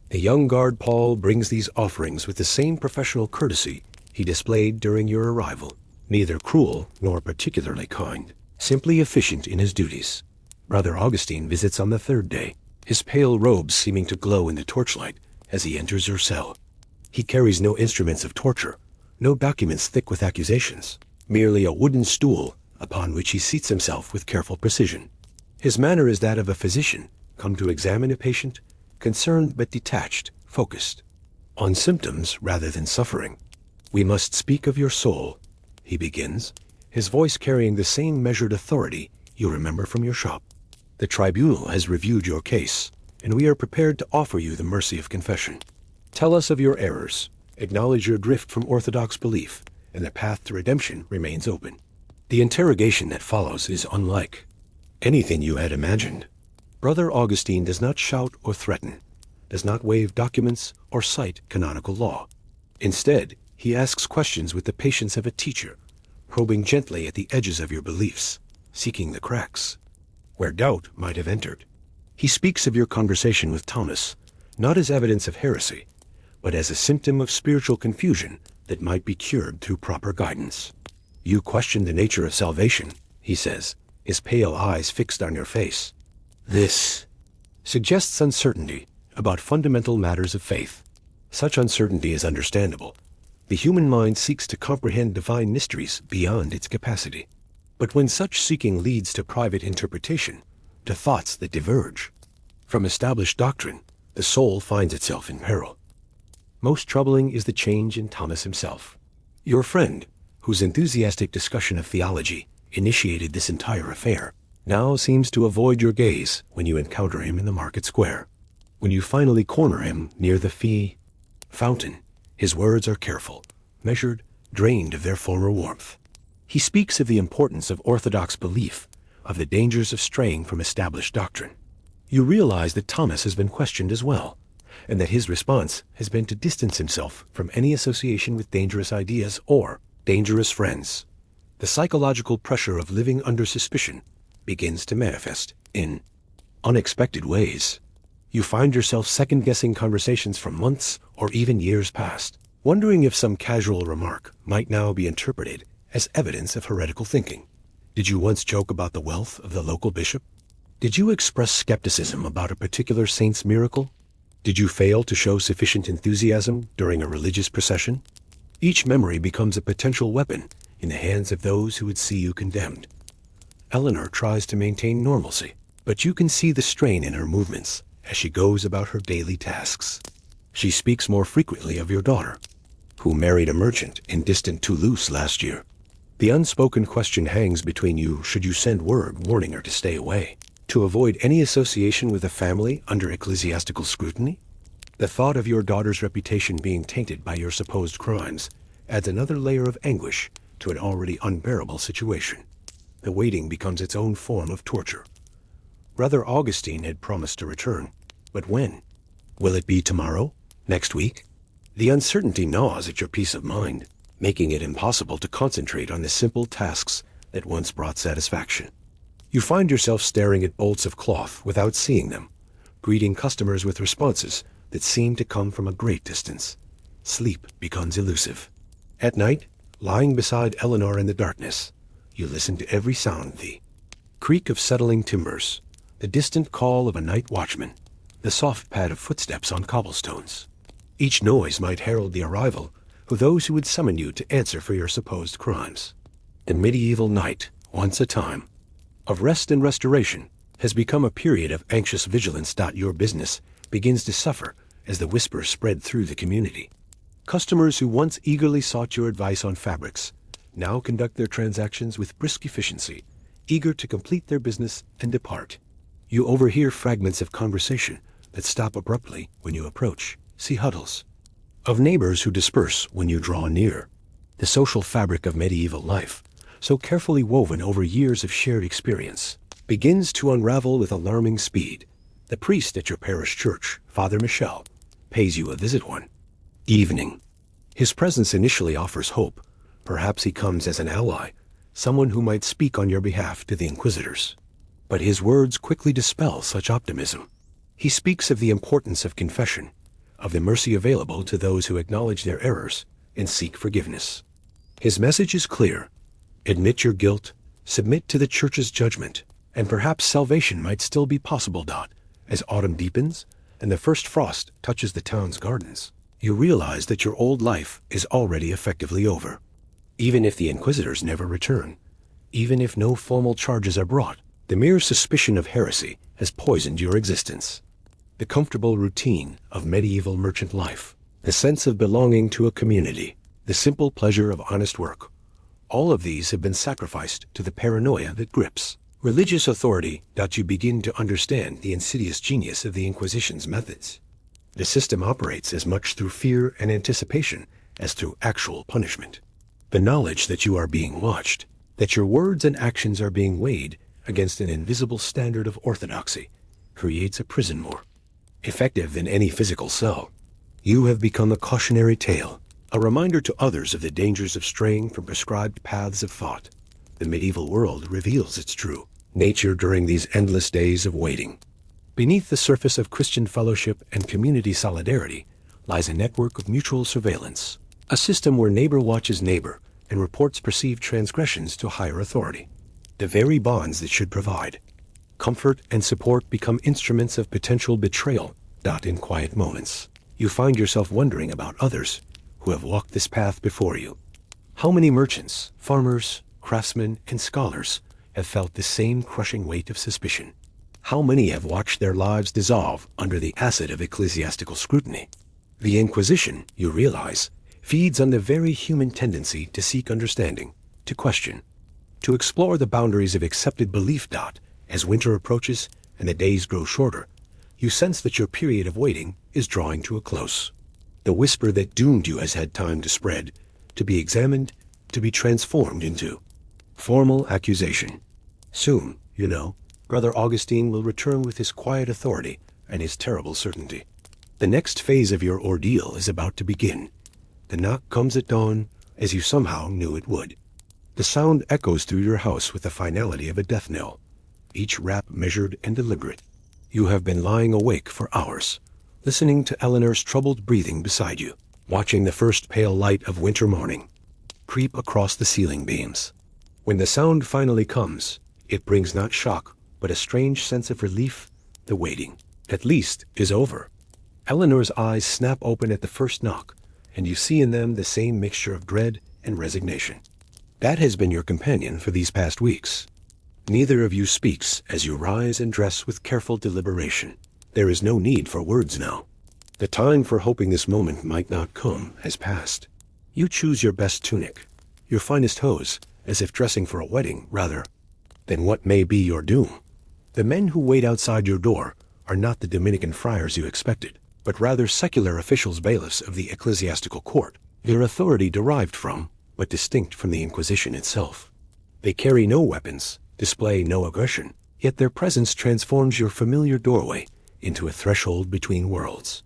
The young guard Paul brings these offerings with the same professional courtesy he displayed during your arrival, neither cruel nor particularly kind, simply efficient in his duties. Brother Augustine visits on the third day, his pale robes seeming to glow in the torchlight as he enters your cell. He carries no instruments of torture, no documents thick with accusations, merely a wooden stool upon which he seats himself with careful precision. His manner is that of a physician come to examine a patient, concerned but detached, focused on symptoms rather than suffering. "We must speak of your soul," he begins, his voice carrying the same measured authority you remember from your shop. "The tribunal has reviewed your case, and we are prepared to offer you the mercy of confession. Tell us of your errors, acknowledge your drift from orthodox belief, and the path to redemption remains open." The interrogation that follows is unlike anything you had imagined. Brother Augustine does not shout or threaten, does not wave documents or cite canonical law. Instead, he asks questions with the patience of a teacher, probing gently at the edges of your beliefs, seeking the cracks where doubt might have entered. He speaks of your conversation with Thomas, not as evidence of heresy, but as a symptom of spiritual confusion that might be cured through proper guidance. "You question the nature of salvation," he says, his pale eyes fixed on your face. This suggests uncertainty about fundamental matters of faith. Such uncertainty is understandable. The human mind seeks to comprehend divine mysteries beyond its capacity. But when such seeking leads to private interpretation, to thoughts that diverge from established doctrine, the soul finds itself in peril. Most troubling is the change in Thomas himself. Your friend, whose enthusiastic discussion of theology initiated this entire affair, now seems to avoid your gaze when you encounter him in the market square. When you finally corner him near the fountain, his words are careful, measured, drained of their former warmth. He speaks of the importance of orthodox belief, of the dangers of straying from established doctrine. You realize that Thomas has been questioned as well, and that his response has been to distance himself from any association with dangerous ideas or dangerous friends. The psychological pressure of living under suspicion begins to manifest in unexpected ways. You find yourself second-guessing conversations from months or even years past, wondering if some casual remark might now be interpreted as evidence of heretical thinking. Did you once joke about the wealth of the local bishop? Did you express skepticism about a particular saint's miracle? Did you fail to show sufficient enthusiasm during a religious procession? Each memory becomes a potential weapon in the hands of those who would see you condemned. Eleanor tries to maintain normalcy, but you can see the strain in her movements as she goes about her daily tasks. She speaks more frequently of your daughter, who married a merchant in distant Toulouse last year. The unspoken question hangs between you should you send word warning her to stay away, to avoid any association with a family under ecclesiastical scrutiny. The thought of your daughter's reputation being tainted by your supposed crimes adds another layer of anguish to an already unbearable situation. The waiting becomes its own form of torture. Brother Augustine had promised to return. But when? Will it be tomorrow? Next week? The uncertainty gnaws at your peace of mind, making it impossible to concentrate on the simple tasks that once brought satisfaction. You find yourself staring at bolts of cloth without seeing them, greeting customers with responses that seem to come from a great distance. Sleep becomes elusive. At night, lying beside Eleanor in the darkness, you listen to every sound, the creak of settling timbers, the distant call of a night watchman, the soft pad of footsteps on cobblestones. Each noise might herald the arrival of those who would summon you to answer for your supposed crimes. The medieval night, once a time of rest and restoration, has become a period of anxious vigilance. Your business begins to suffer as the whispers spread through the community. Customers who once eagerly sought your advice on fabrics now conduct their transactions with brisk efficiency, eager to complete their business and depart. You overhear fragments of conversation that stop abruptly when you approach. See huddles of neighbors who disperse when you draw near. The social fabric of medieval life, so carefully woven over years of shared experience, begins to unravel with alarming speed. The priest at your parish church, Father Michel, pays you a visit one evening. His presence initially offers hope. Perhaps he comes as an ally, someone who might speak on your behalf to the inquisitors. But his words quickly dispel such optimism. He speaks of the importance of confession, of the mercy available to those who acknowledge their errors and seek forgiveness. His message is clear. Admit your guilt, submit to the church's judgment, and perhaps salvation might still be possible. As autumn deepens and the first frost touches the town's gardens, you realize that your old life is already effectively over. Even if the inquisitors never return, even if no formal charges are brought, the mere suspicion of heresy has poisoned your existence. The comfortable routine of medieval merchant life, the sense of belonging to a community, the simple pleasure of honest work, all of these have been sacrificed to the paranoia that grips religious authority. You begin to understand the insidious genius of the Inquisition's methods. The system operates as much through fear and anticipation as through actual punishment. The knowledge that you are being watched, that your words and actions are being weighed against an invisible standard of orthodoxy, creates a prison more effective than any physical cell. You have become a cautionary tale, a reminder to others of the dangers of straying from prescribed paths of thought. The medieval world reveals its true nature during these endless days of waiting. Beneath the surface of Christian fellowship and community solidarity lies a network of mutual surveillance, a system where neighbor watches neighbor and reports perceived transgressions to higher authority. The very bonds that should provide comfort and support become instruments of potential betrayal. In quiet moments, you find yourself wondering about others who have walked this path before you. How many merchants, farmers, craftsmen, and scholars have felt the same crushing weight of suspicion? How many have watched their lives dissolve under the acid of ecclesiastical scrutiny? The Inquisition, you realize, feeds on the very human tendency to seek understanding, to question, to explore the boundaries of accepted belief. As winter approaches and the days grow shorter, you sense that your period of waiting is drawing to a close. The whisper that doomed you has had time to spread, to be examined, to be transformed into formal accusation. Soon, Brother Augustine will return with his quiet authority and his terrible certainty. The next phase of your ordeal is about to begin. The knock comes at dawn, as you somehow knew it would. The sound echoes through your house with the finality of a death knell, each rap measured and deliberate. You have been lying awake for hours, listening to Eleanor's troubled breathing beside you, watching the first pale light of winter morning creep across the ceiling beams. When the sound finally comes, it brings not shock, but a strange sense of relief. The waiting, at least, is over. Eleanor's eyes snap open at the first knock, and you see in them the same mixture of dread and resignation. That has been your companion for these past weeks. Neither of you speaks as you rise and dress with careful deliberation. There is no need for words now. The time for hoping this moment might not come has passed. You choose your best tunic, your finest hose, as if dressing for a wedding rather than what may be your doom. The men who wait outside your door are not the Dominican friars you expected, but rather secular officials, bailiffs of the ecclesiastical court, their authority derived from, but distinct from the Inquisition itself. They carry no weapons, display no aggression, yet their presence transforms your familiar doorway into a threshold between worlds.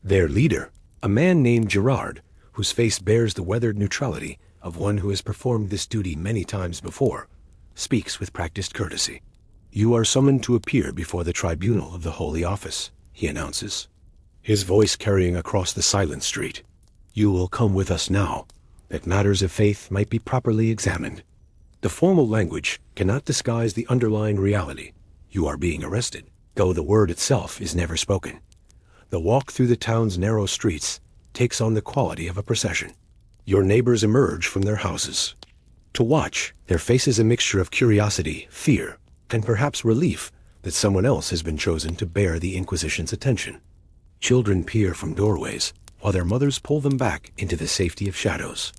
Their leader, a man named Gerard, whose face bears the weathered neutrality of one who has performed this duty many times before, speaks with practiced courtesy. "You are summoned to appear before the tribunal of the Holy Office," he announces, his voice carrying across the silent street. "You will come with us now, that matters of faith might be properly examined." The formal language cannot disguise the underlying reality. You are being arrested, though the word itself is never spoken. The walk through the town's narrow streets takes on the quality of a procession. Your neighbors emerge from their houses. To watch, their faces a mixture of curiosity, fear, and perhaps relief that someone else has been chosen to bear the Inquisition's attention. Children peer from doorways, while their mothers pull them back into the safety of shadows.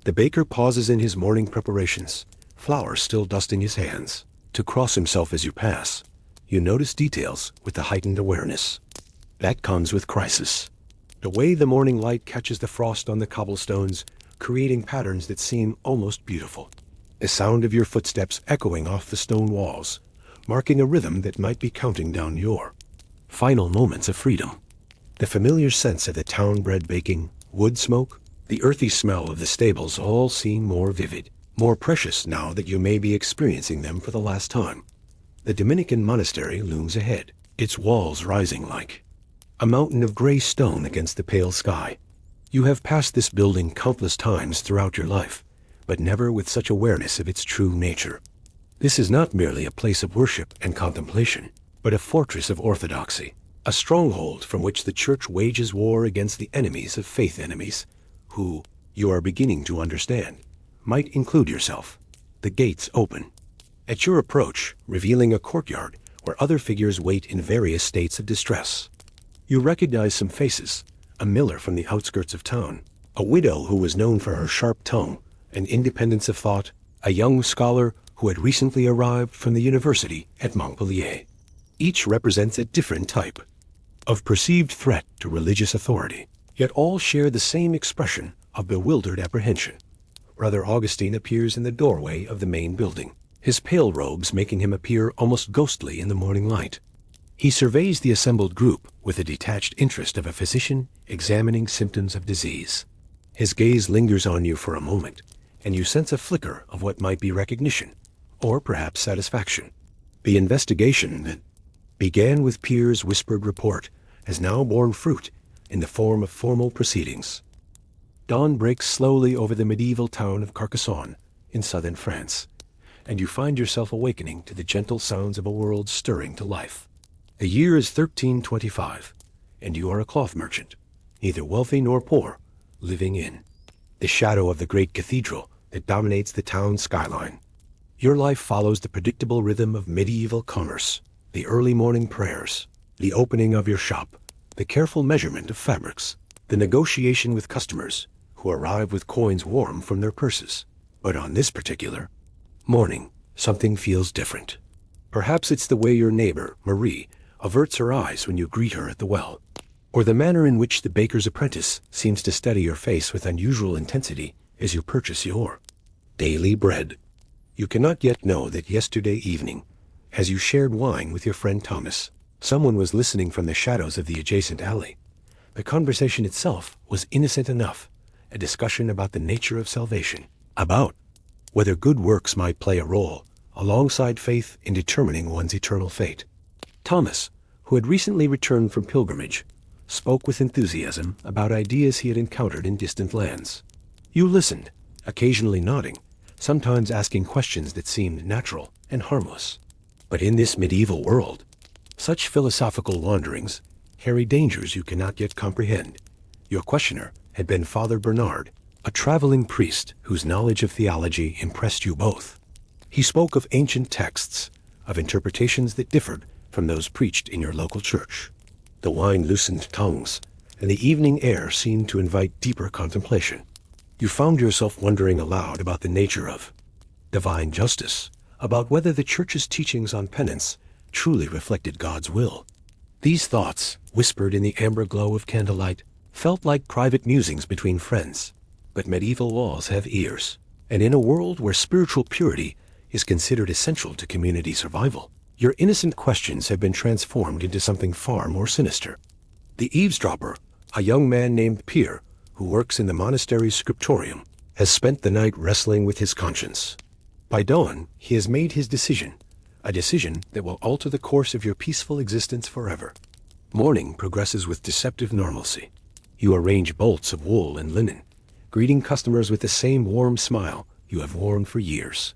The baker pauses in his morning preparations, flour still dusting his hands, to cross himself as you pass. You notice details with the heightened awareness. That comes with crisis. The way the morning light catches the frost on the cobblestones, creating patterns that seem almost beautiful. The sound of your footsteps echoing off the stone walls, marking a rhythm that might be counting down your final moments of freedom. The familiar sense of the town-bred baking, wood smoke, the earthy smell of the stables all seem more vivid, more precious now that you may be experiencing them for the last time. The Dominican monastery looms ahead, its walls rising like a mountain of gray stone against the pale sky. You have passed this building countless times throughout your life, but never with such awareness of its true nature. This is not merely a place of worship and contemplation, but a fortress of orthodoxy, a stronghold from which the Church wages war against the enemies of faith enemies, who, you are beginning to understand, might include yourself. The gates open. At your approach, revealing a courtyard where other figures wait in various states of distress. You recognize some faces: a miller from the outskirts of town, a widow who was known for her sharp tongue and independence of thought, a young scholar who had recently arrived from the university at Montpellier. Each represents a different type of perceived threat to religious authority, yet all share the same expression of bewildered apprehension. Brother Augustine appears in the doorway of the main building, his pale robes making him appear almost ghostly in the morning light. He surveys the assembled group with the detached interest of a physician examining symptoms of disease. His gaze lingers on you for a moment, and you sense a flicker of what might be recognition, or perhaps satisfaction. The investigation that began with Pierre's whispered report has now borne fruit in the form of formal proceedings. Dawn breaks slowly over the medieval town of Carcassonne in southern France, and you find yourself awakening to the gentle sounds of a world stirring to life. The year is 1325, and you are a cloth merchant, neither wealthy nor poor, living in the shadow of the great cathedral that dominates the town's skyline. Your life follows the predictable rhythm of medieval commerce, the early morning prayers, the opening of your shop, the careful measurement of fabrics, the negotiation with customers who arrive with coins warm from their purses. But on this particular morning, something feels different. Perhaps it's the way your neighbor, Marie, averts her eyes when you greet her at the well, or the manner in which the baker's apprentice seems to study your face with unusual intensity as you purchase your daily bread. You cannot yet know that yesterday evening, as you shared wine with your friend Thomas, someone was listening from the shadows of the adjacent alley. The conversation itself was innocent enough, a discussion about the nature of salvation, about whether good works might play a role alongside faith in determining one's eternal fate. Thomas, who had recently returned from pilgrimage, spoke with enthusiasm about ideas he had encountered in distant lands. You listened, occasionally nodding, sometimes asking questions that seemed natural and harmless. But in this medieval world, such philosophical wanderings carry dangers you cannot yet comprehend. Your questioner had been Father Bernard, a traveling priest whose knowledge of theology impressed you both. He spoke of ancient texts, of interpretations that differed from those preached in your local church. The wine loosened tongues, and the evening air seemed to invite deeper contemplation. You found yourself wondering aloud about the nature of divine justice, about whether the church's teachings on penance truly reflected God's will. These thoughts, whispered in the amber glow of candlelight, felt like private musings between friends. But medieval walls have ears, and in a world where spiritual purity is considered essential to community survival, Your innocent questions have been transformed into something far more sinister. The eavesdropper, a young man named Pier, who works in the monastery's scriptorium, has spent the night wrestling with his conscience. By dawn, he has made his decision, a decision that will alter the course of your peaceful existence forever. Morning progresses with deceptive normalcy. You arrange bolts of wool and linen, greeting customers with the same warm smile you have worn for years.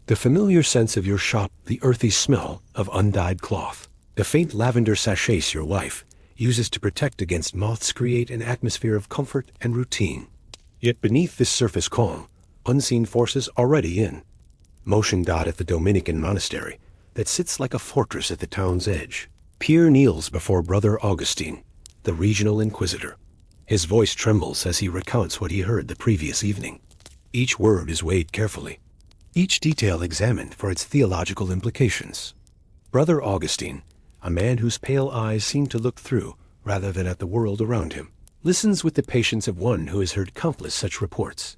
The familiar sense of your shop, the earthy smell of undyed cloth, the faint lavender sachets your wife uses to protect against moths create an atmosphere of comfort and routine. Yet beneath this surface calm, unseen forces already in motion. At the Dominican monastery that sits like a fortress at the town's edge, Pierre kneels before Brother Augustine, the regional inquisitor. His voice trembles as he recounts what he heard the previous evening. Each word is weighed carefully, each detail examined for its theological implications. Brother Augustine, a man whose pale eyes seem to look through rather than at the world around him, listens with the patience of one who has heard countless such reports.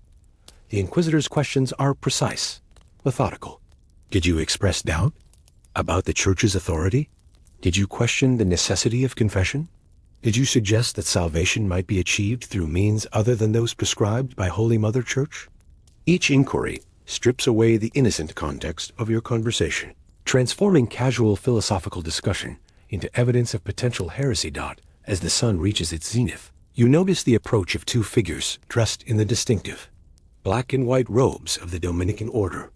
The inquisitor's questions are precise, methodical. Did you express doubt about the church's authority? Did you question the necessity of confession? Did you suggest that salvation might be achieved through means other than those prescribed by Holy Mother Church? Each inquiry strips away the innocent context of your conversation, transforming casual philosophical discussion into evidence of potential heresy. As the sun reaches its zenith, you notice the approach of two figures dressed in the distinctive black and white robes of the Dominican order.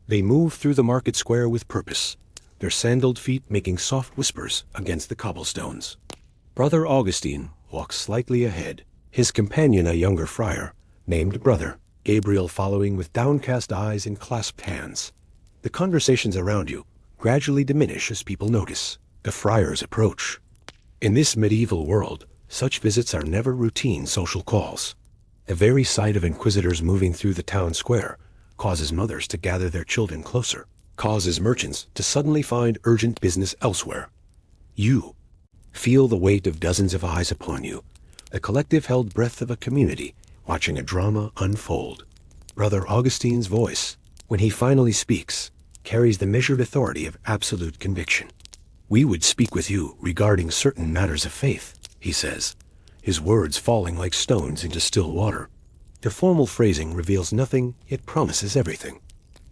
They move through the market square with purpose, their sandaled feet making soft whispers against the cobblestones. Brother Augustine walks slightly ahead, his companion a younger friar, named Brother Gabriel, following with downcast eyes and clasped hands. The conversations around you gradually diminish as people notice the friar's approach. In this medieval world, such visits are never routine social calls. The very sight of inquisitors moving through the town square causes mothers to gather their children closer, causes merchants to suddenly find urgent business elsewhere. You feel the weight of dozens of eyes upon you, the collective held breath of a community watching a drama unfold. Brother Augustine's voice, when he finally speaks, carries the measured authority of absolute conviction. We would speak with you regarding certain matters of faith, he says, his words falling like stones into still water. The formal phrasing reveals nothing, yet promises everything.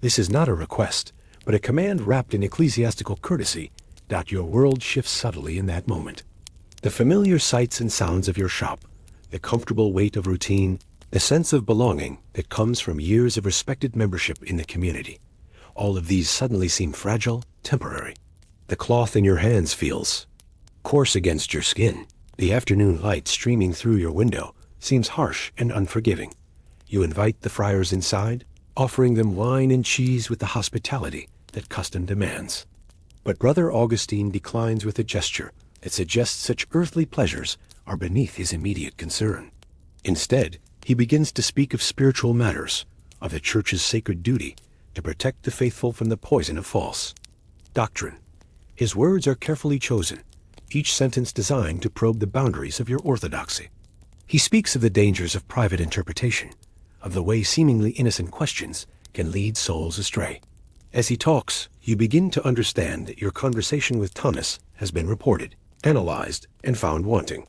This is not a request, but a command wrapped in ecclesiastical courtesy. Your world shifts subtly in that moment. The familiar sights and sounds of your shop, the comfortable weight of routine, the sense of belonging that comes from years of respected membership in the community, all of these suddenly seem fragile, temporary. The cloth in your hands feels coarse against your skin. The afternoon light streaming through your window seems harsh and unforgiving. You invite the friars inside, offering them wine and cheese with the hospitality that custom demands. But Brother Augustine declines with a gesture that suggests such earthly pleasures are beneath his immediate concern. Instead, he begins to speak of spiritual matters, of the Church's sacred duty to protect the faithful from the poison of false doctrine. His words are carefully chosen, each sentence designed to probe the boundaries of your orthodoxy. He speaks of the dangers of private interpretation, of the way seemingly innocent questions can lead souls astray. As he talks, you begin to understand that your conversation with Thomas has been reported, analyzed, and found wanting.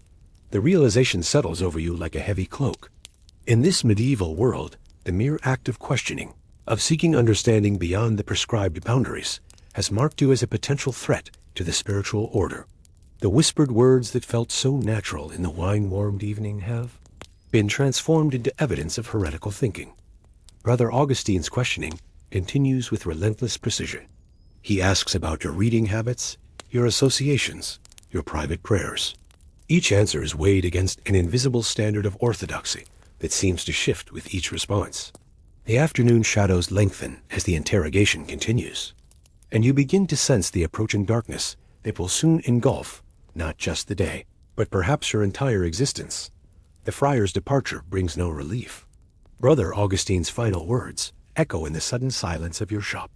The realization settles over you like a heavy cloak. In this medieval world, the mere act of questioning, of seeking understanding beyond the prescribed boundaries, has marked you as a potential threat to the spiritual order. The whispered words that felt so natural in the wine-warmed evening have been transformed into evidence of heretical thinking. Brother Augustine's questioning continues with relentless precision. He asks about your reading habits, your associations, your private prayers. Each answer is weighed against an invisible standard of orthodoxy that seems to shift with each response. The afternoon shadows lengthen as the interrogation continues, and you begin to sense the approaching darkness that will soon engulf not just the day, but perhaps your entire existence. The friar's departure brings no relief. Brother Augustine's final words echo in the sudden silence of your shop.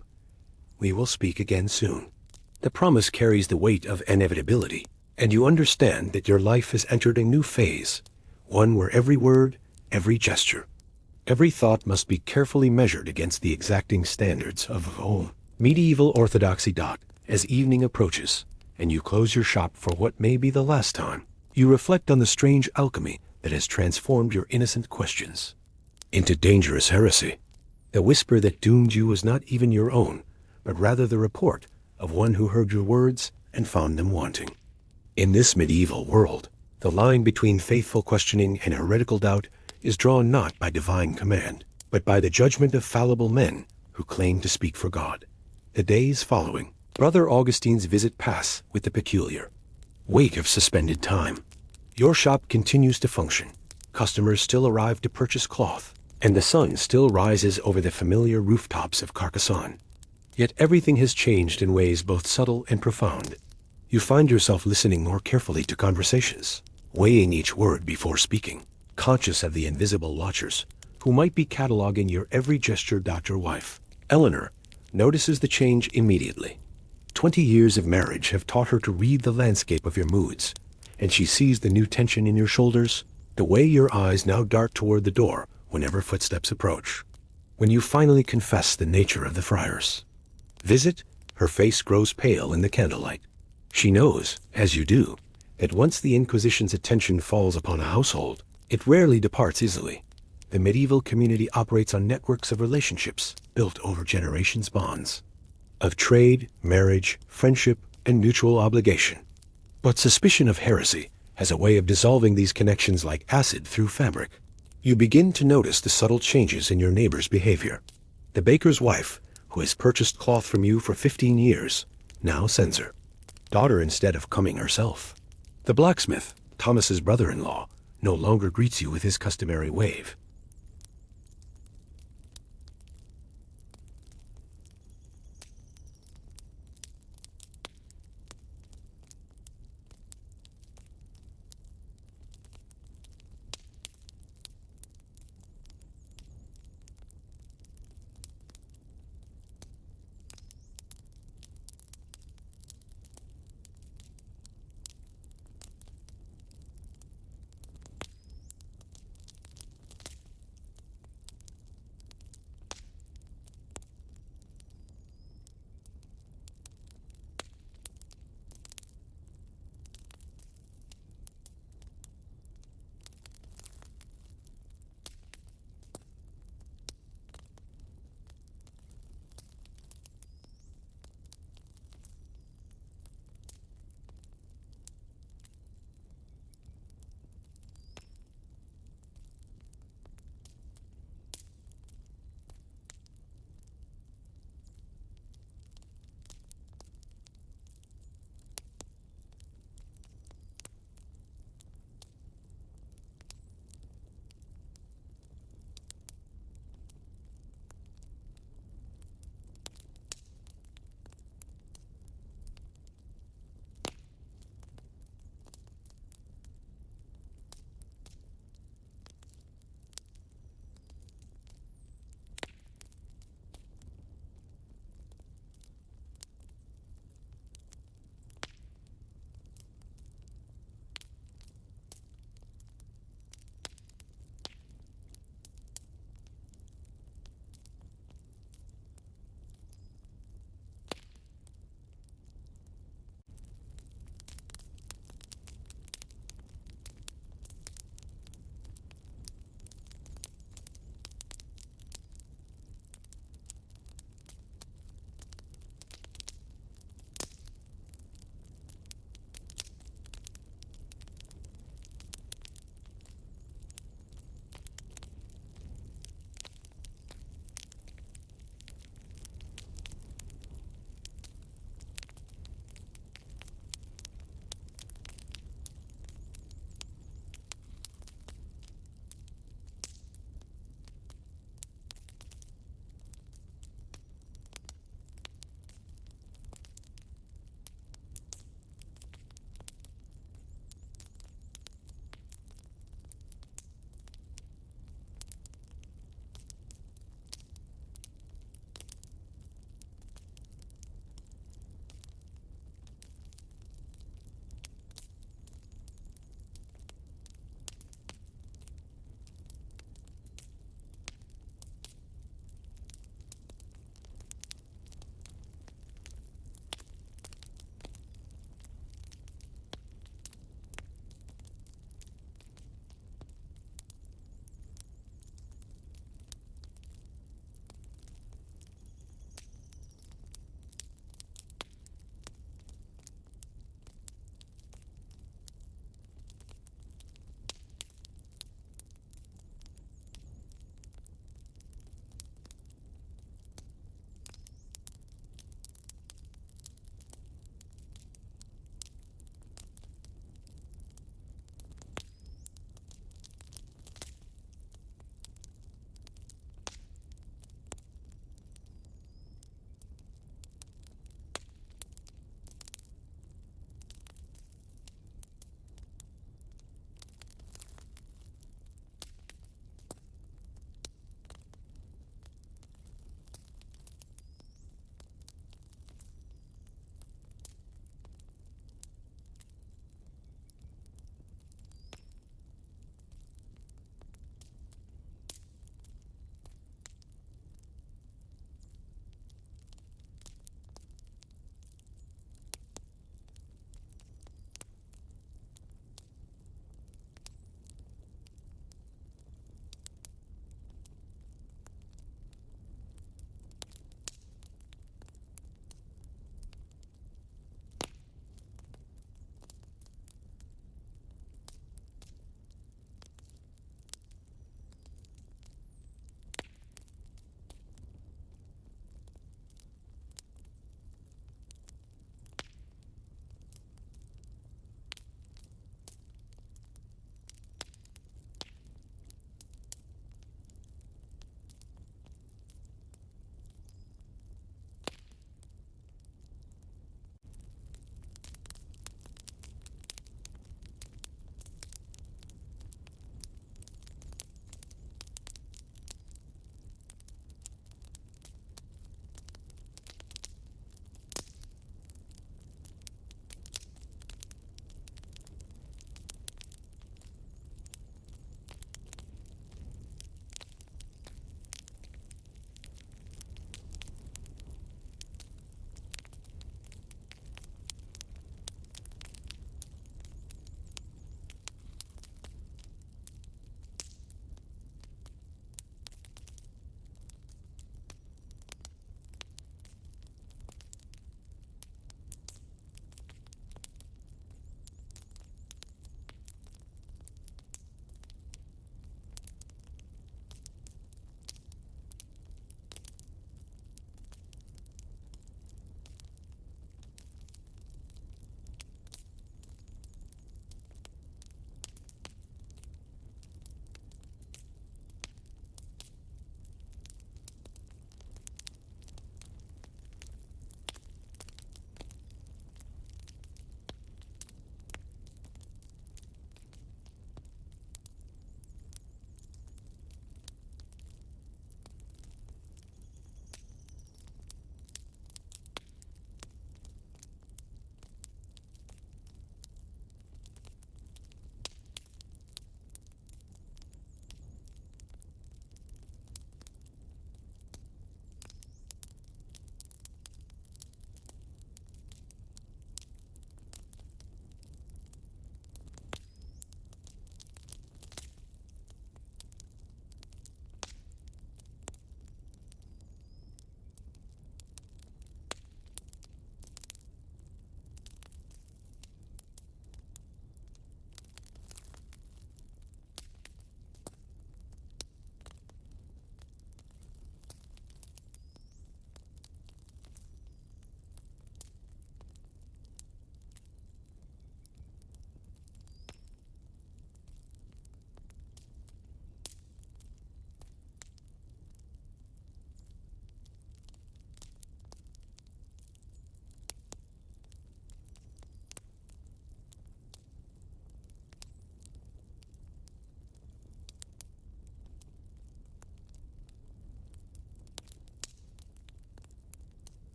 We will speak again soon. The promise carries the weight of inevitability, and you understand that your life has entered a new phase, one where every word, every gesture, every thought must be carefully measured against the exacting standards of medieval orthodoxy. As evening approaches, and you close your shop for what may be the last time, you reflect on the strange alchemy that has transformed your innocent questions into dangerous heresy. The whisper that doomed you was not even your own, but rather the report of one who heard your words and found them wanting. In this medieval world, the line between faithful questioning and heretical doubt is drawn not by divine command, but by the judgment of fallible men who claim to speak for God. The days following, Brother Augustine's visit pass with the peculiar weight of suspended time. Your shop continues to function. Customers still arrive to purchase cloth, and the sun still rises over the familiar rooftops of Carcassonne. Yet everything has changed in ways both subtle and profound. You find yourself listening more carefully to conversations, weighing each word before speaking, conscious of the invisible watchers who might be cataloging your every gesture. Dr. Wife Eleanor notices the change immediately. 20 years of marriage have taught her to read the landscape of your moods, and she sees the new tension in your shoulders, the way your eyes now dart toward the door whenever footsteps approach. When you finally confess the nature of the friars visit, her face grows pale in the candlelight. She knows, as you do, that once the Inquisition's attention falls upon a household, it rarely departs easily. The medieval community operates on networks of relationships built over generations' bonds of trade, marriage, friendship, and mutual obligation. But suspicion of heresy has a way of dissolving these connections like acid through fabric. You begin to notice the subtle changes in your neighbor's behavior. The baker's wife, who has purchased cloth from you for 15 years, now sends her daughter instead of coming herself. The blacksmith, Thomas's brother-in-law, no longer greets you with his customary wave.